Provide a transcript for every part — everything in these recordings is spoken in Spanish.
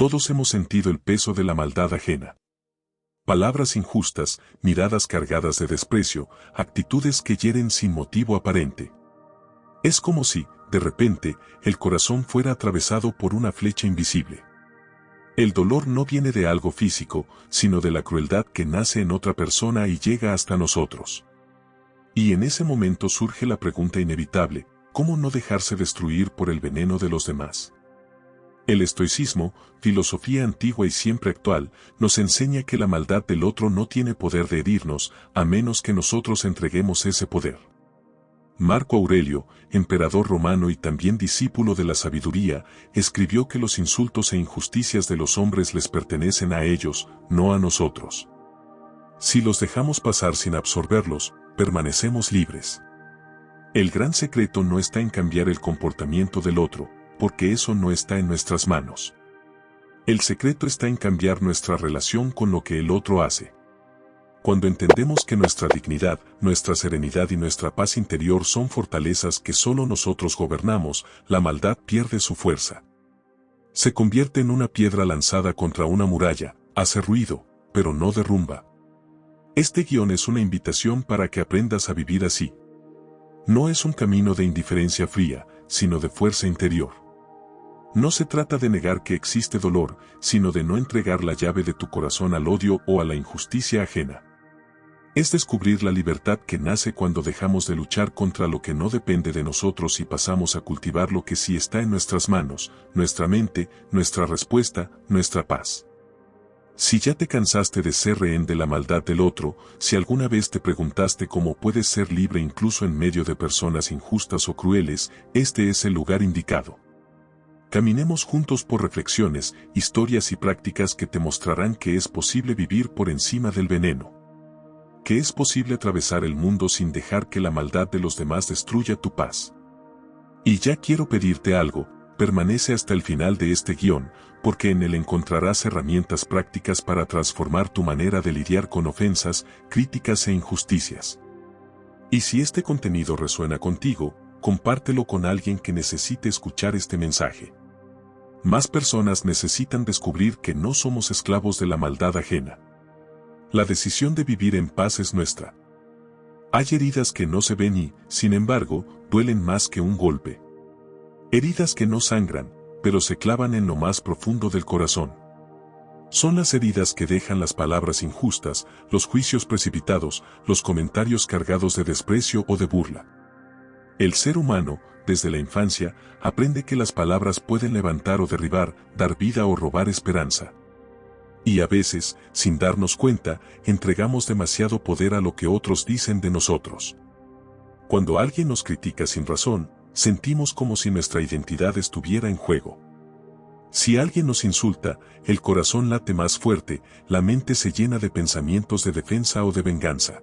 Todos hemos sentido el peso de la maldad ajena. Palabras injustas, miradas cargadas de desprecio, actitudes que hieren sin motivo aparente. Es como si, de repente, el corazón fuera atravesado por una flecha invisible. El dolor no viene de algo físico, sino de la crueldad que nace en otra persona y llega hasta nosotros. Y en ese momento surge la pregunta inevitable: ¿cómo no dejarse destruir por el veneno de los demás? El estoicismo, filosofía antigua y siempre actual, nos enseña que la maldad del otro no tiene poder de herirnos, a menos que nosotros entreguemos ese poder. Marco Aurelio, emperador romano y también discípulo de la sabiduría, escribió que los insultos e injusticias de los hombres les pertenecen a ellos, no a nosotros. Si los dejamos pasar sin absorberlos, permanecemos libres. El gran secreto no está en cambiar el comportamiento del otro, porque eso no está en nuestras manos. El secreto está en cambiar nuestra relación con lo que el otro hace. Cuando entendemos que nuestra dignidad, nuestra serenidad y nuestra paz interior son fortalezas que solo nosotros gobernamos, la maldad pierde su fuerza. Se convierte en una piedra lanzada contra una muralla, hace ruido, pero no derrumba. Este guión es una invitación para que aprendas a vivir así. No es un camino de indiferencia fría, sino de fuerza interior. No se trata de negar que existe dolor, sino de no entregar la llave de tu corazón al odio o a la injusticia ajena. Es descubrir la libertad que nace cuando dejamos de luchar contra lo que no depende de nosotros y pasamos a cultivar lo que sí está en nuestras manos, nuestra mente, nuestra respuesta, nuestra paz. Si ya te cansaste de ser rehén de la maldad del otro, si alguna vez te preguntaste cómo puedes ser libre incluso en medio de personas injustas o crueles, este es el lugar indicado. Caminemos juntos por reflexiones, historias y prácticas que te mostrarán que es posible vivir por encima del veneno. Que es posible atravesar el mundo sin dejar que la maldad de los demás destruya tu paz. Y ya quiero pedirte algo: permanece hasta el final de este guión, porque en él encontrarás herramientas prácticas para transformar tu manera de lidiar con ofensas, críticas e injusticias. Y si este contenido resuena contigo, compártelo con alguien que necesite escuchar este mensaje. Más personas necesitan descubrir que no somos esclavos de la maldad ajena. La decisión de vivir en paz es nuestra. Hay heridas que no se ven y, sin embargo, duelen más que un golpe. Heridas que no sangran, pero se clavan en lo más profundo del corazón. Son las heridas que dejan las palabras injustas, los juicios precipitados, los comentarios cargados de desprecio o de burla. El ser humano, desde la infancia, aprende que las palabras pueden levantar o derribar, dar vida o robar esperanza. Y a veces, sin darnos cuenta, entregamos demasiado poder a lo que otros dicen de nosotros. Cuando alguien nos critica sin razón, sentimos como si nuestra identidad estuviera en juego. Si alguien nos insulta, el corazón late más fuerte, la mente se llena de pensamientos de defensa o de venganza.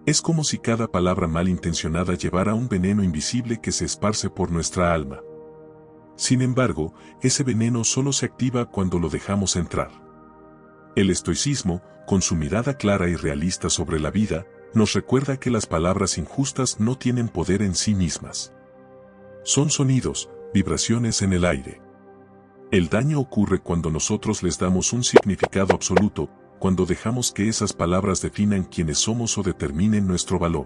Es como si cada palabra malintencionada llevara un veneno invisible que se esparce por nuestra alma. Sin embargo, ese veneno solo se activa cuando lo dejamos entrar. El estoicismo, con su mirada clara y realista sobre la vida, nos recuerda que las palabras injustas no tienen poder en sí mismas. Son sonidos, vibraciones en el aire. El daño ocurre cuando nosotros les damos un significado absoluto, cuando dejamos que esas palabras definan quiénes somos o determinen nuestro valor.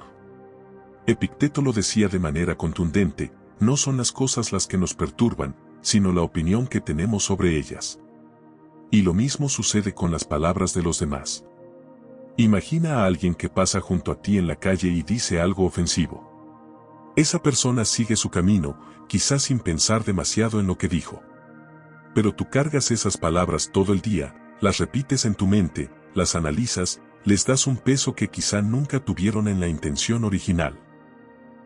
Epicteto lo decía de manera contundente: no son las cosas las que nos perturban, sino la opinión que tenemos sobre ellas. Y lo mismo sucede con las palabras de los demás. Imagina a alguien que pasa junto a ti en la calle y dice algo ofensivo. Esa persona sigue su camino, quizás sin pensar demasiado en lo que dijo. Pero tú cargas esas palabras todo el día, las repites en tu mente, las analizas, les das un peso que quizá nunca tuvieron en la intención original.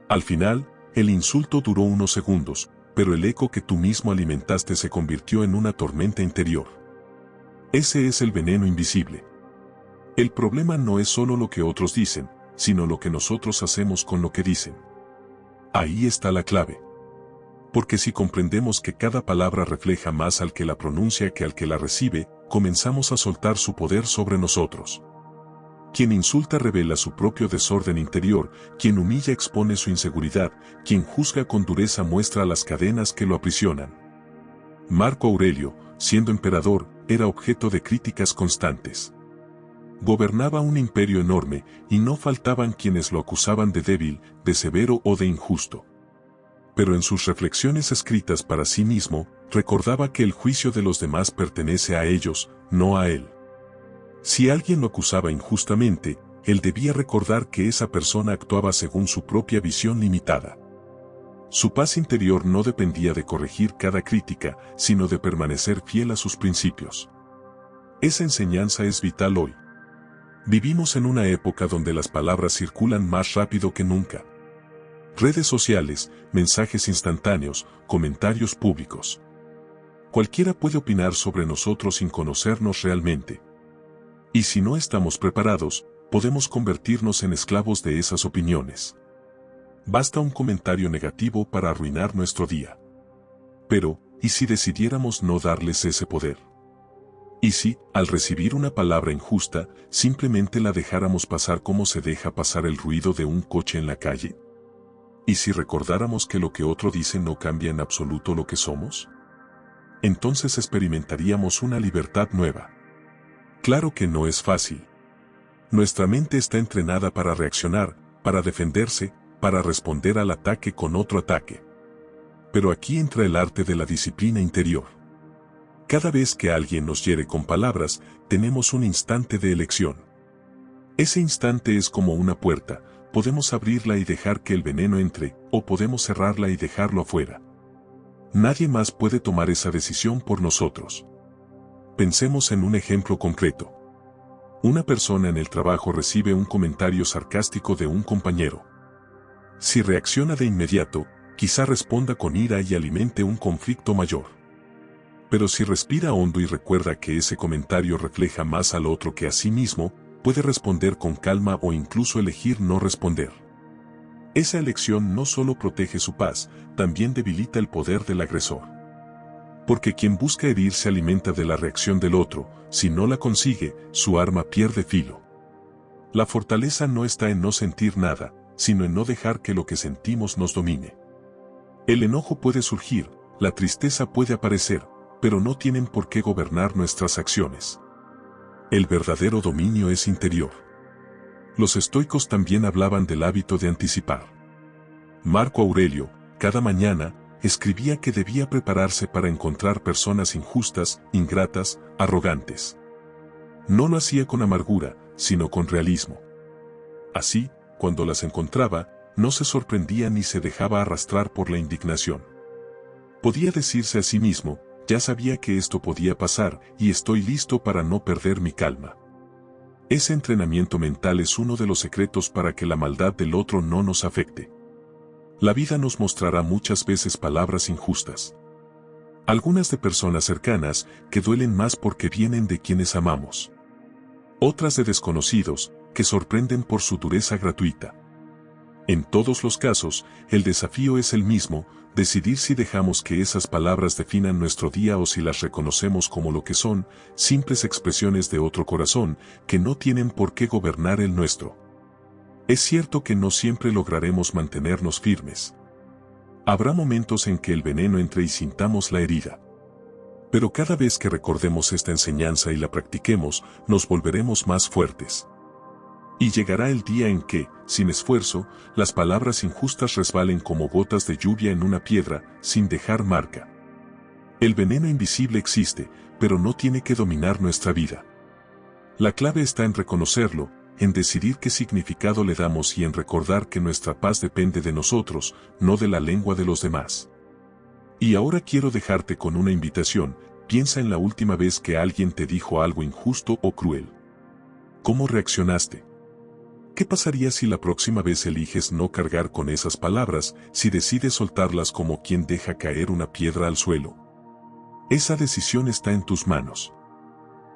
Al final, el insulto duró unos segundos, pero el eco que tú mismo alimentaste se convirtió en una tormenta interior. Ese es el veneno invisible. El problema no es solo lo que otros dicen, sino lo que nosotros hacemos con lo que dicen. Ahí está la clave. Porque si comprendemos que cada palabra refleja más al que la pronuncia que al que la recibe, comenzamos a soltar su poder sobre nosotros. Quien insulta revela su propio desorden interior, quien humilla expone su inseguridad, quien juzga con dureza muestra las cadenas que lo aprisionan. Marco Aurelio, siendo emperador, era objeto de críticas constantes. Gobernaba un imperio enorme, y no faltaban quienes lo acusaban de débil, de severo o de injusto. Pero en sus reflexiones escritas para sí mismo, recordaba que el juicio de los demás pertenece a ellos, no a él. Si alguien lo acusaba injustamente, él debía recordar que esa persona actuaba según su propia visión limitada. Su paz interior no dependía de corregir cada crítica, sino de permanecer fiel a sus principios. Esa enseñanza es vital hoy. Vivimos en una época donde las palabras circulan más rápido que nunca. Redes sociales, mensajes instantáneos, comentarios públicos. Cualquiera puede opinar sobre nosotros sin conocernos realmente. Y si no estamos preparados, podemos convertirnos en esclavos de esas opiniones. Basta un comentario negativo para arruinar nuestro día. Pero, ¿y si decidiéramos no darles ese poder? ¿Y si, al recibir una palabra injusta, simplemente la dejáramos pasar como se deja pasar el ruido de un coche en la calle? ¿Y si recordáramos que lo que otro dice no cambia en absoluto lo que somos? Entonces experimentaríamos una libertad nueva. Claro que no es fácil. Nuestra mente está entrenada para reaccionar, para defenderse, para responder al ataque con otro ataque. Pero aquí entra el arte de la disciplina interior. Cada vez que alguien nos hiere con palabras, tenemos un instante de elección. Ese instante es como una puerta, podemos abrirla y dejar que el veneno entre, o podemos cerrarla y dejarlo afuera. Nadie más puede tomar esa decisión por nosotros. Pensemos en un ejemplo concreto. Una persona en el trabajo recibe un comentario sarcástico de un compañero. Si reacciona de inmediato, quizá responda con ira y alimente un conflicto mayor. Pero si respira hondo y recuerda que ese comentario refleja más al otro que a sí mismo, puede responder con calma o incluso elegir no responder. Esa elección no solo protege su paz, también debilita el poder del agresor. Porque quien busca herir se alimenta de la reacción del otro, si no la consigue, su arma pierde filo. La fortaleza no está en no sentir nada, sino en no dejar que lo que sentimos nos domine. El enojo puede surgir, la tristeza puede aparecer, pero no tienen por qué gobernar nuestras acciones. El verdadero dominio es interior. Los estoicos también hablaban del hábito de anticipar. Marco Aurelio, cada mañana, escribía que debía prepararse para encontrar personas injustas, ingratas, arrogantes. No lo hacía con amargura, sino con realismo. Así, cuando las encontraba, no se sorprendía ni se dejaba arrastrar por la indignación. Podía decirse a sí mismo, ya sabía que esto podía pasar y estoy listo para no perder mi calma. Ese entrenamiento mental es uno de los secretos para que la maldad del otro no nos afecte. La vida nos mostrará muchas veces palabras injustas. Algunas de personas cercanas, que duelen más porque vienen de quienes amamos. Otras de desconocidos, que sorprenden por su dureza gratuita. En todos los casos, el desafío es el mismo, decidir si dejamos que esas palabras definan nuestro día o si las reconocemos como lo que son, simples expresiones de otro corazón, que no tienen por qué gobernar el nuestro. Es cierto que no siempre lograremos mantenernos firmes. Habrá momentos en que el veneno entre y sintamos la herida. Pero cada vez que recordemos esta enseñanza y la practiquemos, nos volveremos más fuertes. Y llegará el día en que, sin esfuerzo, las palabras injustas resbalen como gotas de lluvia en una piedra, sin dejar marca. El veneno invisible existe, pero no tiene que dominar nuestra vida. La clave está en reconocerlo, en decidir qué significado le damos y en recordar que nuestra paz depende de nosotros, no de la lengua de los demás. Y ahora quiero dejarte con una invitación, piensa en la última vez que alguien te dijo algo injusto o cruel. ¿Cómo reaccionaste? ¿Qué pasaría si la próxima vez eliges no cargar con esas palabras, si decides soltarlas como quien deja caer una piedra al suelo? Esa decisión está en tus manos.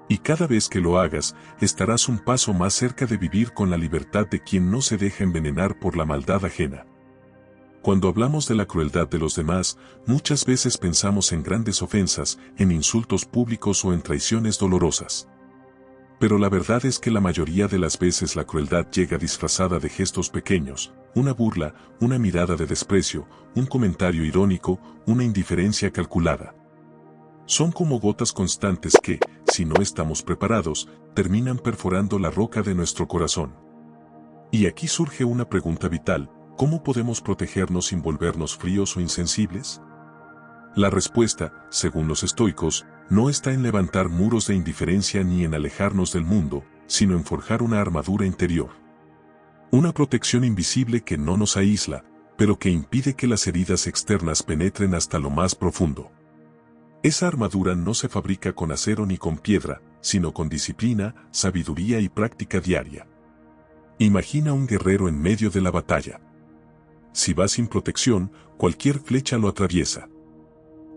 Y cada vez que lo hagas, estarás un paso más cerca de vivir con la libertad de quien no se deja envenenar por la maldad ajena. Cuando hablamos de la crueldad de los demás, muchas veces pensamos en grandes ofensas, en insultos públicos o en traiciones dolorosas. Pero la verdad es que la mayoría de las veces la crueldad llega disfrazada de gestos pequeños, una burla, una mirada de desprecio, un comentario irónico, una indiferencia calculada. Son como gotas constantes que, si no estamos preparados, terminan perforando la roca de nuestro corazón. Y aquí surge una pregunta vital: ¿cómo podemos protegernos sin volvernos fríos o insensibles? La respuesta, según los estoicos, no está en levantar muros de indiferencia ni en alejarnos del mundo, sino en forjar una armadura interior. Una protección invisible que no nos aísla, pero que impide que las heridas externas penetren hasta lo más profundo. Esa armadura no se fabrica con acero ni con piedra, sino con disciplina, sabiduría y práctica diaria. Imagina un guerrero en medio de la batalla. Si va sin protección, cualquier flecha lo atraviesa.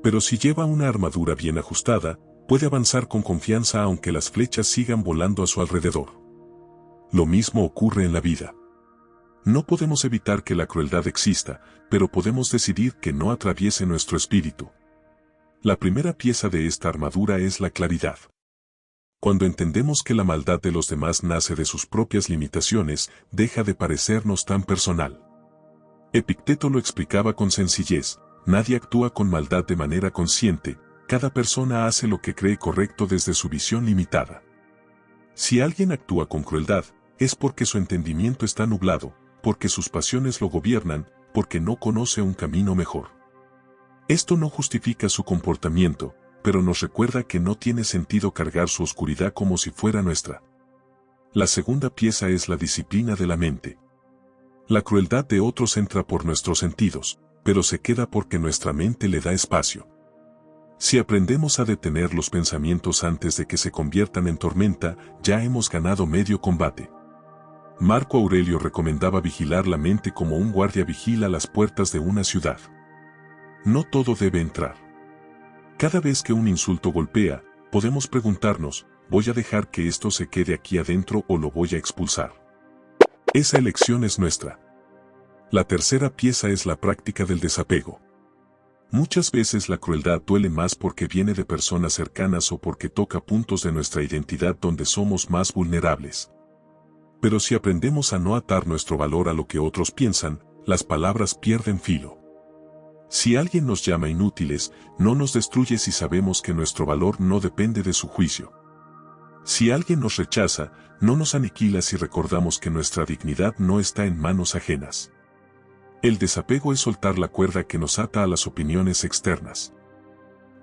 Pero si lleva una armadura bien ajustada, puede avanzar con confianza aunque las flechas sigan volando a su alrededor. Lo mismo ocurre en la vida. No podemos evitar que la crueldad exista, pero podemos decidir que no atraviese nuestro espíritu. La primera pieza de esta armadura es la claridad. Cuando entendemos que la maldad de los demás nace de sus propias limitaciones, deja de parecernos tan personal. Epicteto lo explicaba con sencillez: nadie actúa con maldad de manera consciente, cada persona hace lo que cree correcto desde su visión limitada. Si alguien actúa con crueldad, es porque su entendimiento está nublado, porque sus pasiones lo gobiernan, porque no conoce un camino mejor. Esto no justifica su comportamiento, pero nos recuerda que no tiene sentido cargar su oscuridad como si fuera nuestra. La segunda pieza es la disciplina de la mente. La crueldad de otros entra por nuestros sentidos, pero se queda porque nuestra mente le da espacio. Si aprendemos a detener los pensamientos antes de que se conviertan en tormenta, ya hemos ganado medio combate. Marco Aurelio recomendaba vigilar la mente como un guardia vigila las puertas de una ciudad. No todo debe entrar. Cada vez que un insulto golpea, podemos preguntarnos: ¿voy a dejar que esto se quede aquí adentro o lo voy a expulsar? Esa elección es nuestra. La tercera pieza es la práctica del desapego. Muchas veces la crueldad duele más porque viene de personas cercanas o porque toca puntos de nuestra identidad donde somos más vulnerables. Pero si aprendemos a no atar nuestro valor a lo que otros piensan, las palabras pierden filo. Si alguien nos llama inútiles, no nos destruye si sabemos que nuestro valor no depende de su juicio. Si alguien nos rechaza, no nos aniquila si recordamos que nuestra dignidad no está en manos ajenas. El desapego es soltar la cuerda que nos ata a las opiniones externas.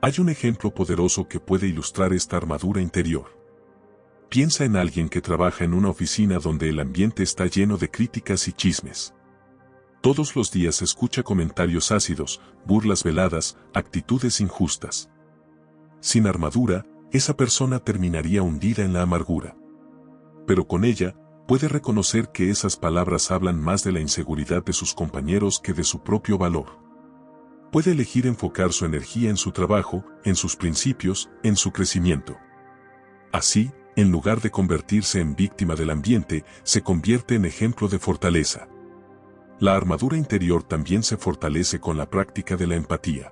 Hay un ejemplo poderoso que puede ilustrar esta armadura interior. Piensa en alguien que trabaja en una oficina donde el ambiente está lleno de críticas y chismes. Todos los días escucha comentarios ácidos, burlas veladas, actitudes injustas. Sin armadura, esa persona terminaría hundida en la amargura. Pero con ella, puede reconocer que esas palabras hablan más de la inseguridad de sus compañeros que de su propio valor. Puede elegir enfocar su energía en su trabajo, en sus principios, en su crecimiento. Así, en lugar de convertirse en víctima del ambiente, se convierte en ejemplo de fortaleza. La armadura interior también se fortalece con la práctica de la empatía.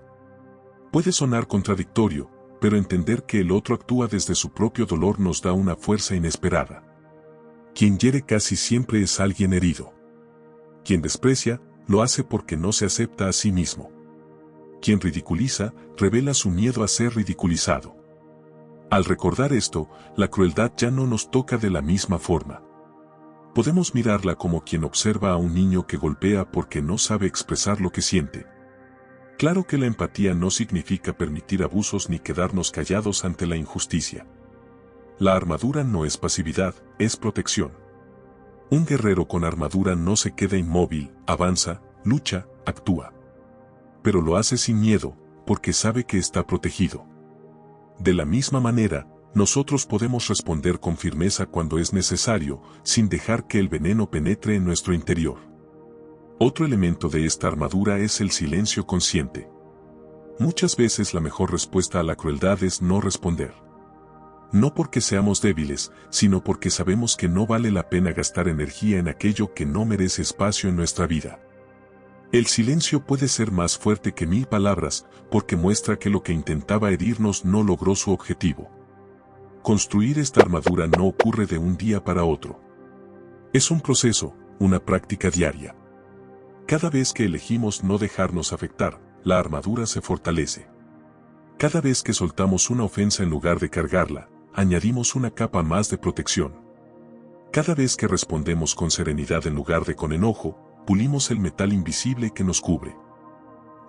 Puede sonar contradictorio, pero entender que el otro actúa desde su propio dolor nos da una fuerza inesperada. Quien hiere casi siempre es alguien herido. Quien desprecia, lo hace porque no se acepta a sí mismo. Quien ridiculiza, revela su miedo a ser ridiculizado. Al recordar esto, la crueldad ya no nos toca de la misma forma. Podemos mirarla como quien observa a un niño que golpea porque no sabe expresar lo que siente. Claro que la empatía no significa permitir abusos ni quedarnos callados ante la injusticia. La armadura no es pasividad, es protección. Un guerrero con armadura no se queda inmóvil, avanza, lucha, actúa. Pero lo hace sin miedo, porque sabe que está protegido. De la misma manera, nosotros podemos responder con firmeza cuando es necesario, sin dejar que el veneno penetre en nuestro interior. Otro elemento de esta armadura es el silencio consciente. Muchas veces la mejor respuesta a la crueldad es no responder. No porque seamos débiles, sino porque sabemos que no vale la pena gastar energía en aquello que no merece espacio en nuestra vida. El silencio puede ser más fuerte que 1000 palabras, porque muestra que lo que intentaba herirnos no logró su objetivo. Construir esta armadura no ocurre de un día para otro. Es un proceso, una práctica diaria. Cada vez que elegimos no dejarnos afectar, la armadura se fortalece. Cada vez que soltamos una ofensa en lugar de cargarla, añadimos una capa más de protección. Cada vez que respondemos con serenidad en lugar de con enojo, pulimos el metal invisible que nos cubre.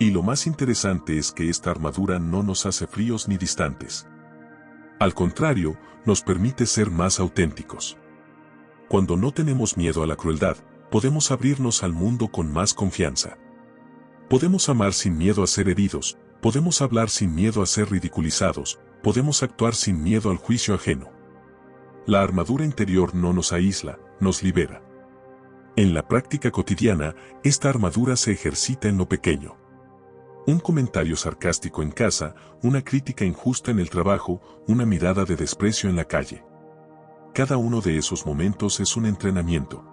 Y lo más interesante es que esta armadura no nos hace fríos ni distantes. Al contrario, nos permite ser más auténticos. Cuando no tenemos miedo a la crueldad, podemos abrirnos al mundo con más confianza. Podemos amar sin miedo a ser heridos, podemos hablar sin miedo a ser ridiculizados, podemos actuar sin miedo al juicio ajeno. La armadura interior no nos aísla, nos libera. En la práctica cotidiana, esta armadura se ejercita en lo pequeño. Un comentario sarcástico en casa, una crítica injusta en el trabajo, una mirada de desprecio en la calle. Cada uno de esos momentos es un entrenamiento.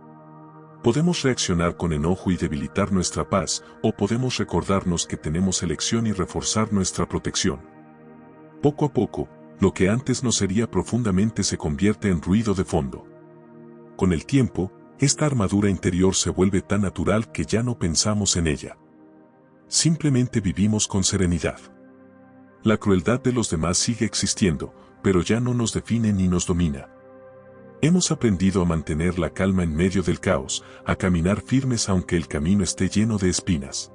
Podemos reaccionar con enojo y debilitar nuestra paz, o podemos recordarnos que tenemos elección y reforzar nuestra protección. Poco a poco, lo que antes no sería profundamente se convierte en ruido de fondo. Con el tiempo, esta armadura interior se vuelve tan natural que ya no pensamos en ella. Simplemente vivimos con serenidad. La crueldad de los demás sigue existiendo, pero ya no nos define ni nos domina. Hemos aprendido a mantener la calma en medio del caos, a caminar firmes aunque el camino esté lleno de espinas.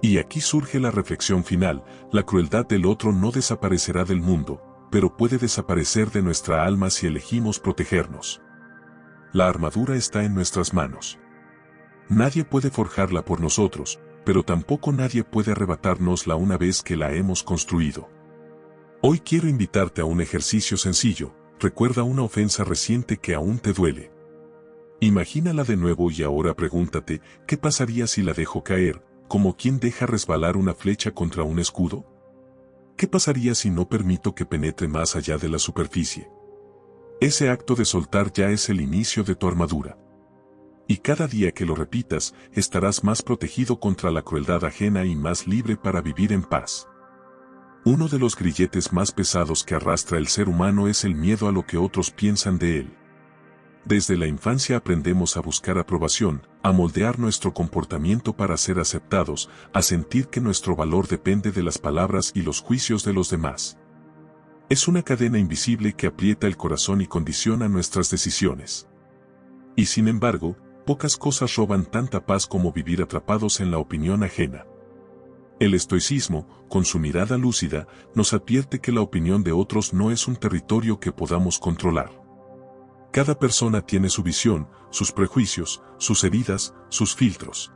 Y aquí surge la reflexión final: la crueldad del otro no desaparecerá del mundo, pero puede desaparecer de nuestra alma si elegimos protegernos. La armadura está en nuestras manos. Nadie puede forjarla por nosotros, pero tampoco nadie puede arrebatárnosla una vez que la hemos construido. Hoy quiero invitarte a un ejercicio sencillo. Recuerda una ofensa reciente que aún te duele. Imagínala de nuevo y ahora pregúntate, ¿qué pasaría si la dejo caer, como quien deja resbalar una flecha contra un escudo? ¿Qué pasaría si no permito que penetre más allá de la superficie? Ese acto de soltar ya es el inicio de tu armadura. Y cada día que lo repitas, estarás más protegido contra la crueldad ajena y más libre para vivir en paz. Uno de los grilletes más pesados que arrastra el ser humano es el miedo a lo que otros piensan de él. Desde la infancia aprendemos a buscar aprobación, a moldear nuestro comportamiento para ser aceptados, a sentir que nuestro valor depende de las palabras y los juicios de los demás. Es una cadena invisible que aprieta el corazón y condiciona nuestras decisiones. Y sin embargo, pocas cosas roban tanta paz como vivir atrapados en la opinión ajena. El estoicismo, con su mirada lúcida, nos advierte que la opinión de otros no es un territorio que podamos controlar. Cada persona tiene su visión, sus prejuicios, sus heridas, sus filtros.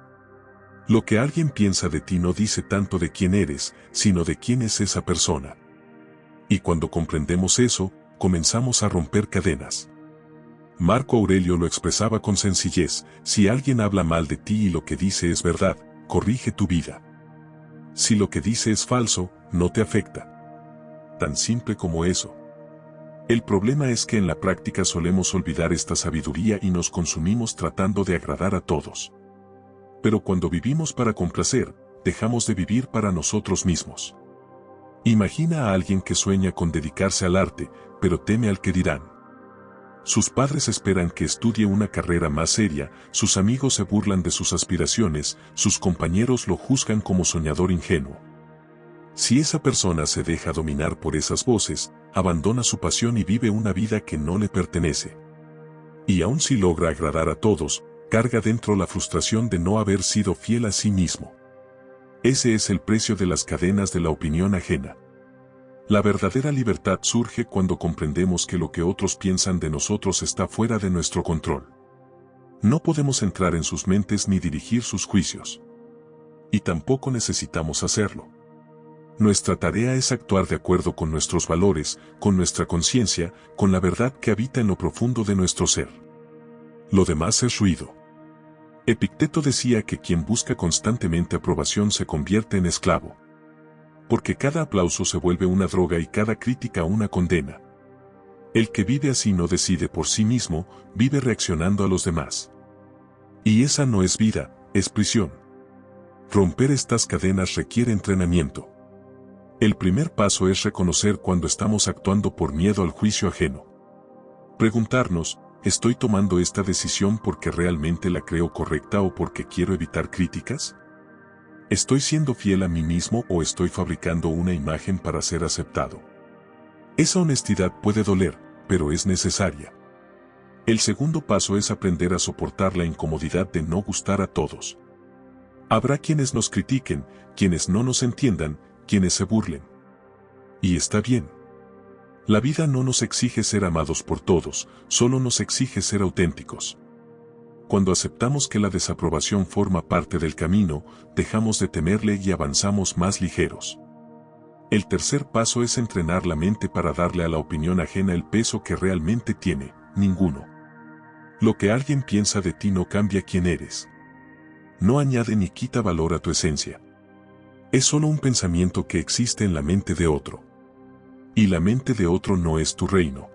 Lo que alguien piensa de ti no dice tanto de quién eres, sino de quién es esa persona. Y cuando comprendemos eso, comenzamos a romper cadenas. Marco Aurelio lo expresaba con sencillez: si alguien habla mal de ti y lo que dice es verdad, corrige tu vida. Si lo que dice es falso, no te afecta. Tan simple como eso. El problema es que en la práctica solemos olvidar esta sabiduría y nos consumimos tratando de agradar a todos. Pero cuando vivimos para complacer, dejamos de vivir para nosotros mismos. Imagina a alguien que sueña con dedicarse al arte, pero teme al que dirán. Sus padres esperan que estudie una carrera más seria, sus amigos se burlan de sus aspiraciones, sus compañeros lo juzgan como soñador ingenuo. Si esa persona se deja dominar por esas voces, abandona su pasión y vive una vida que no le pertenece. Y aun si logra agradar a todos, carga dentro la frustración de no haber sido fiel a sí mismo. Ese es el precio de las cadenas de la opinión ajena. La verdadera libertad surge cuando comprendemos que lo que otros piensan de nosotros está fuera de nuestro control. No podemos entrar en sus mentes ni dirigir sus juicios. Y tampoco necesitamos hacerlo. Nuestra tarea es actuar de acuerdo con nuestros valores, con nuestra conciencia, con la verdad que habita en lo profundo de nuestro ser. Lo demás es ruido. Epicteto decía que quien busca constantemente aprobación se convierte en esclavo. Porque cada aplauso se vuelve una droga y cada crítica una condena. El que vive así no decide por sí mismo, vive reaccionando a los demás. Y esa no es vida, es prisión. Romper estas cadenas requiere entrenamiento. El primer paso es reconocer cuando estamos actuando por miedo al juicio ajeno. Preguntarnos, ¿estoy tomando esta decisión porque realmente la creo correcta o porque quiero evitar críticas? ¿Estoy siendo fiel a mí mismo o estoy fabricando una imagen para ser aceptado? Esa honestidad puede doler, pero es necesaria. El segundo paso es aprender a soportar la incomodidad de no gustar a todos. Habrá quienes nos critiquen, quienes no nos entiendan, quienes se burlen. Y está bien. La vida no nos exige ser amados por todos, solo nos exige ser auténticos. Cuando aceptamos que la desaprobación forma parte del camino, dejamos de temerle y avanzamos más ligeros. El tercer paso es entrenar la mente para darle a la opinión ajena el peso que realmente tiene, ninguno. Lo que alguien piensa de ti no cambia quién eres. No añade ni quita valor a tu esencia. Es solo un pensamiento que existe en la mente de otro. Y la mente de otro no es tu reino.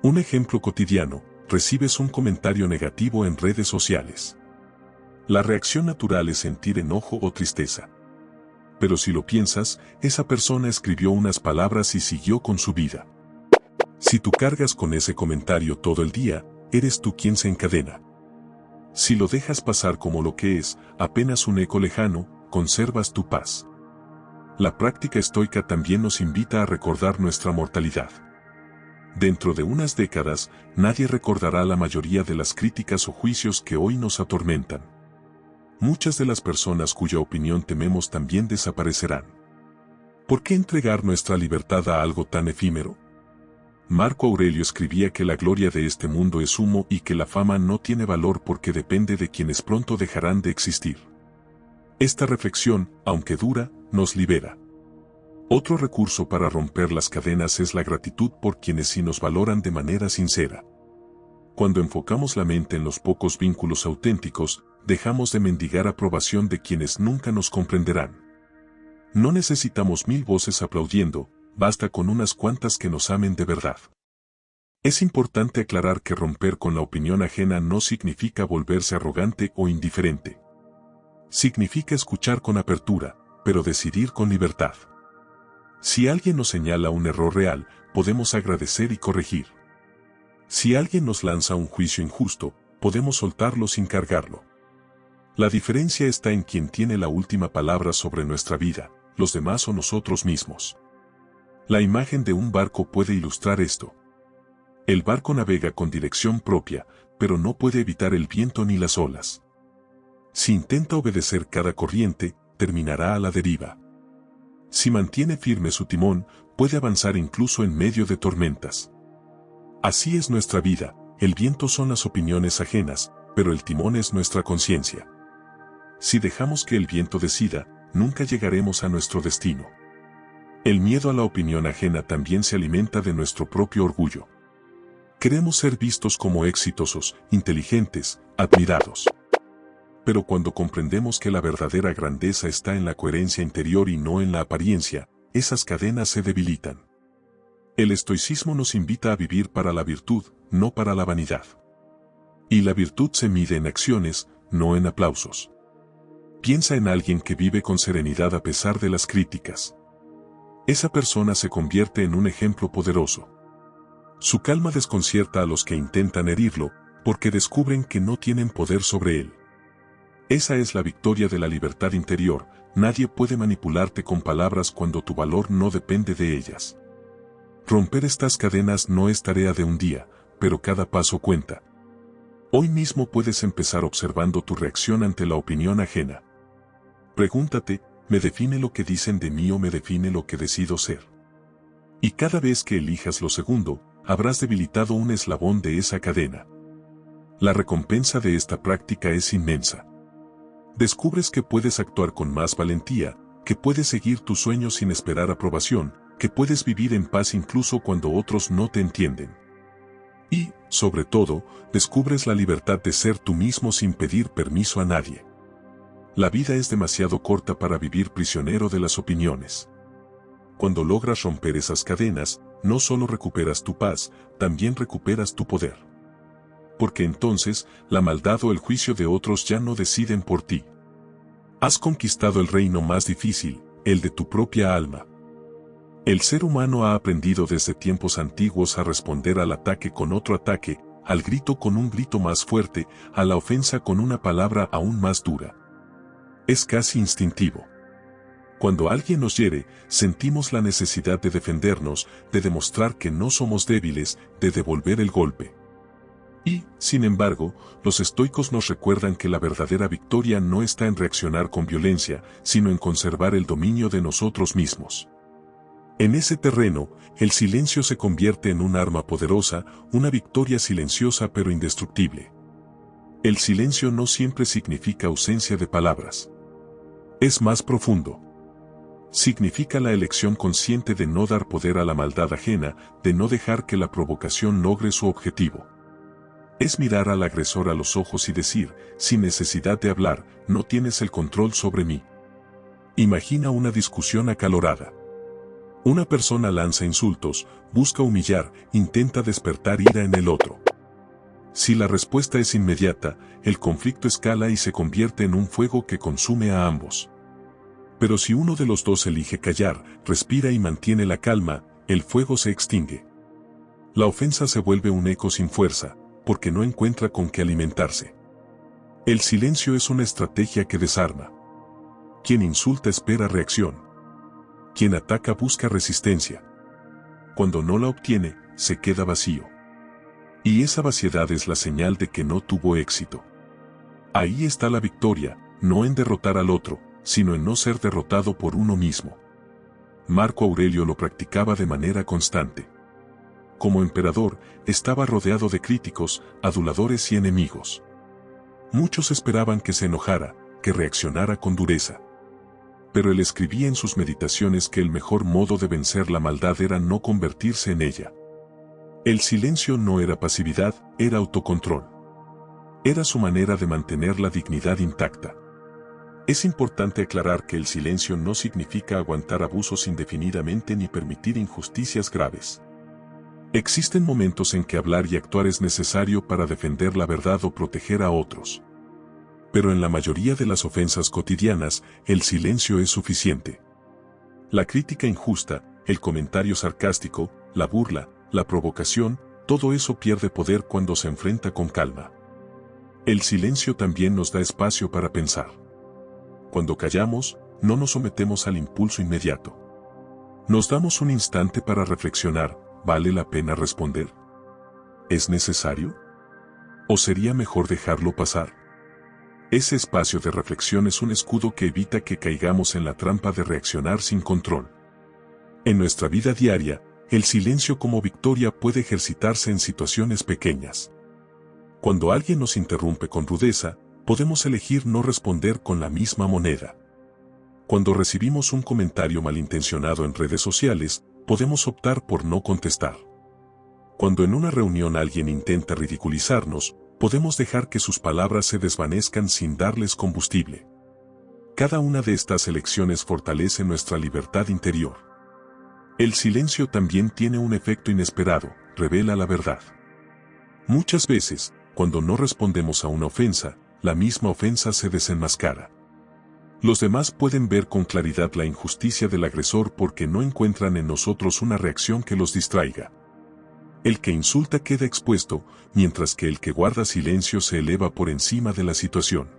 Un ejemplo cotidiano: recibes un comentario negativo en redes sociales. La reacción natural es sentir enojo o tristeza. Pero si lo piensas, esa persona escribió unas palabras y siguió con su vida. Si tú cargas con ese comentario todo el día, eres tú quien se encadena. Si lo dejas pasar como lo que es, apenas un eco lejano, conservas tu paz. La práctica estoica también nos invita a recordar nuestra mortalidad. Dentro de unas décadas, nadie recordará la mayoría de las críticas o juicios que hoy nos atormentan. Muchas de las personas cuya opinión tememos también desaparecerán. ¿Por qué entregar nuestra libertad a algo tan efímero? Marco Aurelio escribía que la gloria de este mundo es humo y que la fama no tiene valor porque depende de quienes pronto dejarán de existir. Esta reflexión, aunque dura, nos libera. Otro recurso para romper las cadenas es la gratitud por quienes sí nos valoran de manera sincera. Cuando enfocamos la mente en los pocos vínculos auténticos, dejamos de mendigar aprobación de quienes nunca nos comprenderán. No necesitamos 1000 voces aplaudiendo, basta con unas cuantas que nos amen de verdad. Es importante aclarar que romper con la opinión ajena no significa volverse arrogante o indiferente. Significa escuchar con apertura, pero decidir con libertad. Si alguien nos señala un error real, podemos agradecer y corregir. Si alguien nos lanza un juicio injusto, podemos soltarlo sin cargarlo. La diferencia está en quién tiene la última palabra sobre nuestra vida, los demás o nosotros mismos. La imagen de un barco puede ilustrar esto. El barco navega con dirección propia, pero no puede evitar el viento ni las olas. Si intenta obedecer cada corriente, terminará a la deriva. Si mantiene firme su timón, puede avanzar incluso en medio de tormentas. Así es nuestra vida, el viento son las opiniones ajenas, pero el timón es nuestra conciencia. Si dejamos que el viento decida, nunca llegaremos a nuestro destino. El miedo a la opinión ajena también se alimenta de nuestro propio orgullo. Queremos ser vistos como exitosos, inteligentes, admirados. Pero cuando comprendemos que la verdadera grandeza está en la coherencia interior y no en la apariencia, esas cadenas se debilitan. El estoicismo nos invita a vivir para la virtud, no para la vanidad. Y la virtud se mide en acciones, no en aplausos. Piensa en alguien que vive con serenidad a pesar de las críticas. Esa persona se convierte en un ejemplo poderoso. Su calma desconcierta a los que intentan herirlo, porque descubren que no tienen poder sobre él. Esa es la victoria de la libertad interior, nadie puede manipularte con palabras cuando tu valor no depende de ellas. Romper estas cadenas no es tarea de un día, pero cada paso cuenta. Hoy mismo puedes empezar observando tu reacción ante la opinión ajena. Pregúntate, ¿me define lo que dicen de mí o me define lo que decido ser? Y cada vez que elijas lo segundo, habrás debilitado un eslabón de esa cadena. La recompensa de esta práctica es inmensa. Descubres que puedes actuar con más valentía, que puedes seguir tus sueños sin esperar aprobación, que puedes vivir en paz incluso cuando otros no te entienden. Y, sobre todo, descubres la libertad de ser tú mismo sin pedir permiso a nadie. La vida es demasiado corta para vivir prisionero de las opiniones. Cuando logras romper esas cadenas, no solo recuperas tu paz, también recuperas tu poder. Porque entonces, la maldad o el juicio de otros ya no deciden por ti. Has conquistado el reino más difícil, el de tu propia alma. El ser humano ha aprendido desde tiempos antiguos a responder al ataque con otro ataque, al grito con un grito más fuerte, a la ofensa con una palabra aún más dura. Es casi instintivo. Cuando alguien nos hiere, sentimos la necesidad de defendernos, de demostrar que no somos débiles, de devolver el golpe. Y, sin embargo, los estoicos nos recuerdan que la verdadera victoria no está en reaccionar con violencia, sino en conservar el dominio de nosotros mismos. En ese terreno, el silencio se convierte en un arma poderosa, una victoria silenciosa pero indestructible. El silencio no siempre significa ausencia de palabras. Es más profundo. Significa la elección consciente de no dar poder a la maldad ajena, de no dejar que la provocación logre su objetivo. Es mirar al agresor a los ojos y decir, sin necesidad de hablar, no tienes el control sobre mí. Imagina una discusión acalorada. Una persona lanza insultos, busca humillar, intenta despertar ira en el otro. Si la respuesta es inmediata, el conflicto escala y se convierte en un fuego que consume a ambos. Pero si uno de los dos elige callar, respira y mantiene la calma, el fuego se extingue. La ofensa se vuelve un eco sin fuerza, porque no encuentra con qué alimentarse. El silencio es una estrategia que desarma. Quien insulta espera reacción. Quien ataca busca resistencia. Cuando no la obtiene, se queda vacío. Y esa vaciedad es la señal de que no tuvo éxito. Ahí está la victoria, no en derrotar al otro, sino en no ser derrotado por uno mismo. Marco Aurelio lo practicaba de manera constante. Como emperador, estaba rodeado de críticos, aduladores y enemigos. Muchos esperaban que se enojara, que reaccionara con dureza. Pero él escribía en sus meditaciones que el mejor modo de vencer la maldad era no convertirse en ella. El silencio no era pasividad, era autocontrol. Era su manera de mantener la dignidad intacta. Es importante aclarar que el silencio no significa aguantar abusos indefinidamente ni permitir injusticias graves. Existen momentos en que hablar y actuar es necesario para defender la verdad o proteger a otros. Pero en la mayoría de las ofensas cotidianas, el silencio es suficiente. La crítica injusta, el comentario sarcástico, la burla, la provocación, todo eso pierde poder cuando se enfrenta con calma. El silencio también nos da espacio para pensar. Cuando callamos, no nos sometemos al impulso inmediato. Nos damos un instante para reflexionar. ¿Vale la pena responder? ¿Es necesario? ¿O sería mejor dejarlo pasar? Ese espacio de reflexión es un escudo que evita que caigamos en la trampa de reaccionar sin control. En nuestra vida diaria, el silencio como victoria puede ejercitarse en situaciones pequeñas. Cuando alguien nos interrumpe con rudeza, podemos elegir no responder con la misma moneda. Cuando recibimos un comentario malintencionado en redes sociales, podemos optar por no contestar. Cuando en una reunión alguien intenta ridiculizarnos, podemos dejar que sus palabras se desvanezcan sin darles combustible. Cada una de estas elecciones fortalece nuestra libertad interior. El silencio también tiene un efecto inesperado, revela la verdad. Muchas veces, cuando no respondemos a una ofensa, la misma ofensa se desenmascara. Los demás pueden ver con claridad la injusticia del agresor porque no encuentran en nosotros una reacción que los distraiga. El que insulta queda expuesto, mientras que el que guarda silencio se eleva por encima de la situación.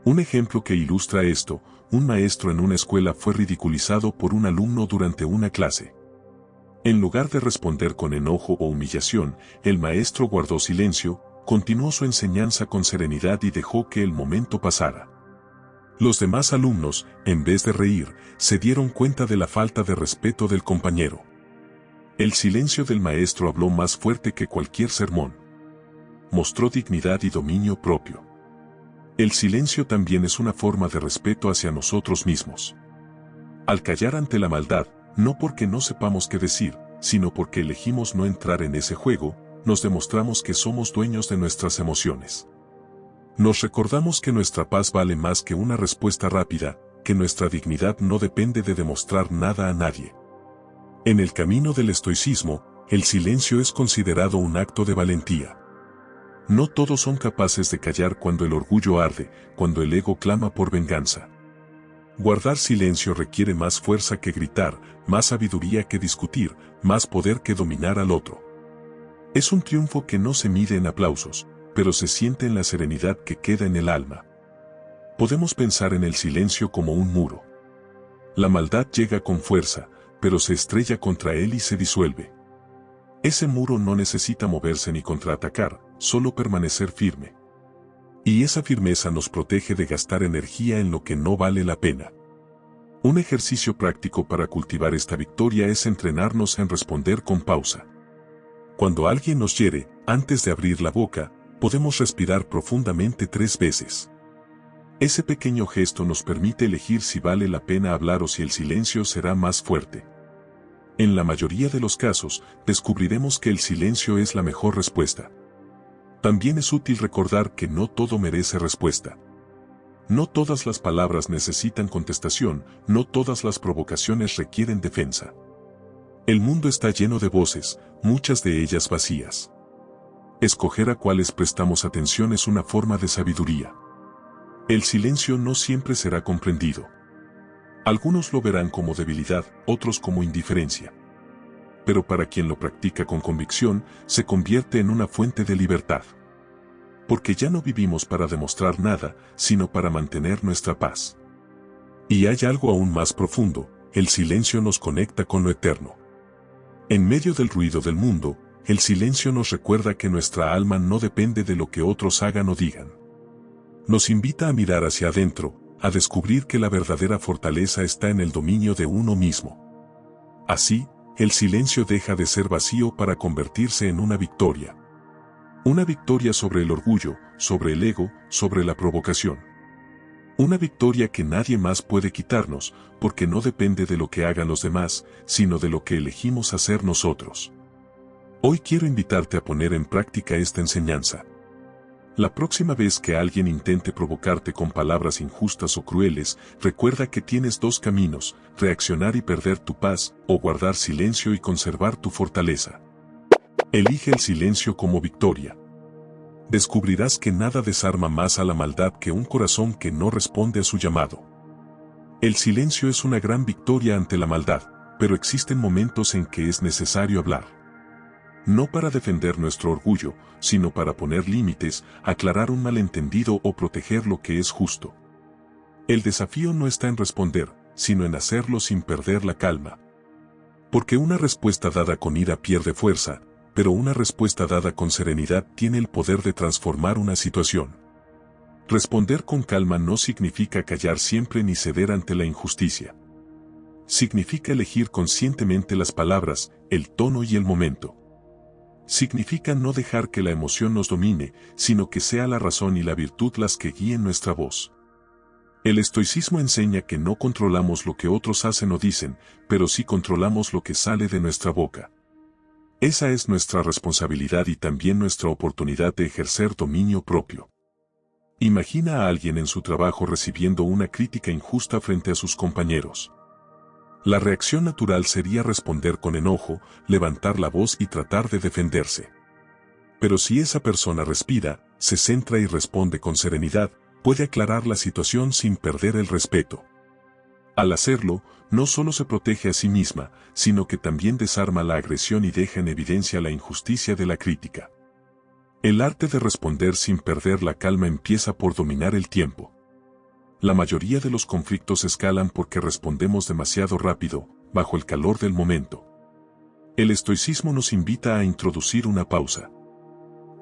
Un ejemplo que ilustra esto, un maestro en una escuela fue ridiculizado por un alumno durante una clase. En lugar de responder con enojo o humillación, el maestro guardó silencio, continuó su enseñanza con serenidad y dejó que el momento pasara. Los demás alumnos, en vez de reír, se dieron cuenta de la falta de respeto del compañero. El silencio del maestro habló más fuerte que cualquier sermón. Mostró dignidad y dominio propio. El silencio también es una forma de respeto hacia nosotros mismos. Al callar ante la maldad, no porque no sepamos qué decir, sino porque elegimos no entrar en ese juego, nos demostramos que somos dueños de nuestras emociones. Nos recordamos que nuestra paz vale más que una respuesta rápida, que nuestra dignidad no depende de demostrar nada a nadie. En el camino del estoicismo, el silencio es considerado un acto de valentía. No todos son capaces de callar cuando el orgullo arde, cuando el ego clama por venganza. Guardar silencio requiere más fuerza que gritar, más sabiduría que discutir, más poder que dominar al otro. Es un triunfo que no se mide en aplausos, pero se siente en la serenidad que queda en el alma. Podemos pensar en el silencio como un muro. La maldad llega con fuerza, pero se estrella contra él y se disuelve. Ese muro no necesita moverse ni contraatacar, solo permanecer firme. Y esa firmeza nos protege de gastar energía en lo que no vale la pena. Un ejercicio práctico para cultivar esta victoria es entrenarnos en responder con pausa. Cuando alguien nos hiere, antes de abrir la boca, podemos respirar profundamente 3 veces. Ese pequeño gesto nos permite elegir si vale la pena hablar o si el silencio será más fuerte. En la mayoría de los casos, descubriremos que el silencio es la mejor respuesta. También es útil recordar que no todo merece respuesta. No todas las palabras necesitan contestación, no todas las provocaciones requieren defensa. El mundo está lleno de voces, muchas de ellas vacías. Escoger a cuáles prestamos atención es una forma de sabiduría. El silencio no siempre será comprendido. Algunos lo verán como debilidad, otros como indiferencia. Pero para quien lo practica con convicción, se convierte en una fuente de libertad. Porque ya no vivimos para demostrar nada, sino para mantener nuestra paz. Y hay algo aún más profundo, el silencio nos conecta con lo eterno. En medio del ruido del mundo, el silencio nos recuerda que nuestra alma no depende de lo que otros hagan o digan. Nos invita a mirar hacia adentro, a descubrir que la verdadera fortaleza está en el dominio de uno mismo. Así, el silencio deja de ser vacío para convertirse en una victoria. Una victoria sobre el orgullo, sobre el ego, sobre la provocación. Una victoria que nadie más puede quitarnos, porque no depende de lo que hagan los demás, sino de lo que elegimos hacer nosotros. Hoy quiero invitarte a poner en práctica esta enseñanza. La próxima vez que alguien intente provocarte con palabras injustas o crueles, recuerda que tienes 2 caminos, reaccionar y perder tu paz, o guardar silencio y conservar tu fortaleza. Elige el silencio como victoria. Descubrirás que nada desarma más a la maldad que un corazón que no responde a su llamado. El silencio es una gran victoria ante la maldad, pero existen momentos en que es necesario hablar. No para defender nuestro orgullo, sino para poner límites, aclarar un malentendido o proteger lo que es justo. El desafío no está en responder, sino en hacerlo sin perder la calma. Porque una respuesta dada con ira pierde fuerza, pero una respuesta dada con serenidad tiene el poder de transformar una situación. Responder con calma no significa callar siempre ni ceder ante la injusticia. Significa elegir conscientemente las palabras, el tono y el momento. Significa no dejar que la emoción nos domine, sino que sea la razón y la virtud las que guíen nuestra voz. El estoicismo enseña que no controlamos lo que otros hacen o dicen, pero sí controlamos lo que sale de nuestra boca. Esa es nuestra responsabilidad y también nuestra oportunidad de ejercer dominio propio. Imagina a alguien en su trabajo recibiendo una crítica injusta frente a sus compañeros. La reacción natural sería responder con enojo, levantar la voz y tratar de defenderse. Pero si esa persona respira, se centra y responde con serenidad, puede aclarar la situación sin perder el respeto. Al hacerlo, no solo se protege a sí misma, sino que también desarma la agresión y deja en evidencia la injusticia de la crítica. El arte de responder sin perder la calma empieza por dominar el tiempo. La mayoría de los conflictos escalan porque respondemos demasiado rápido, bajo el calor del momento. El estoicismo nos invita a introducir una pausa.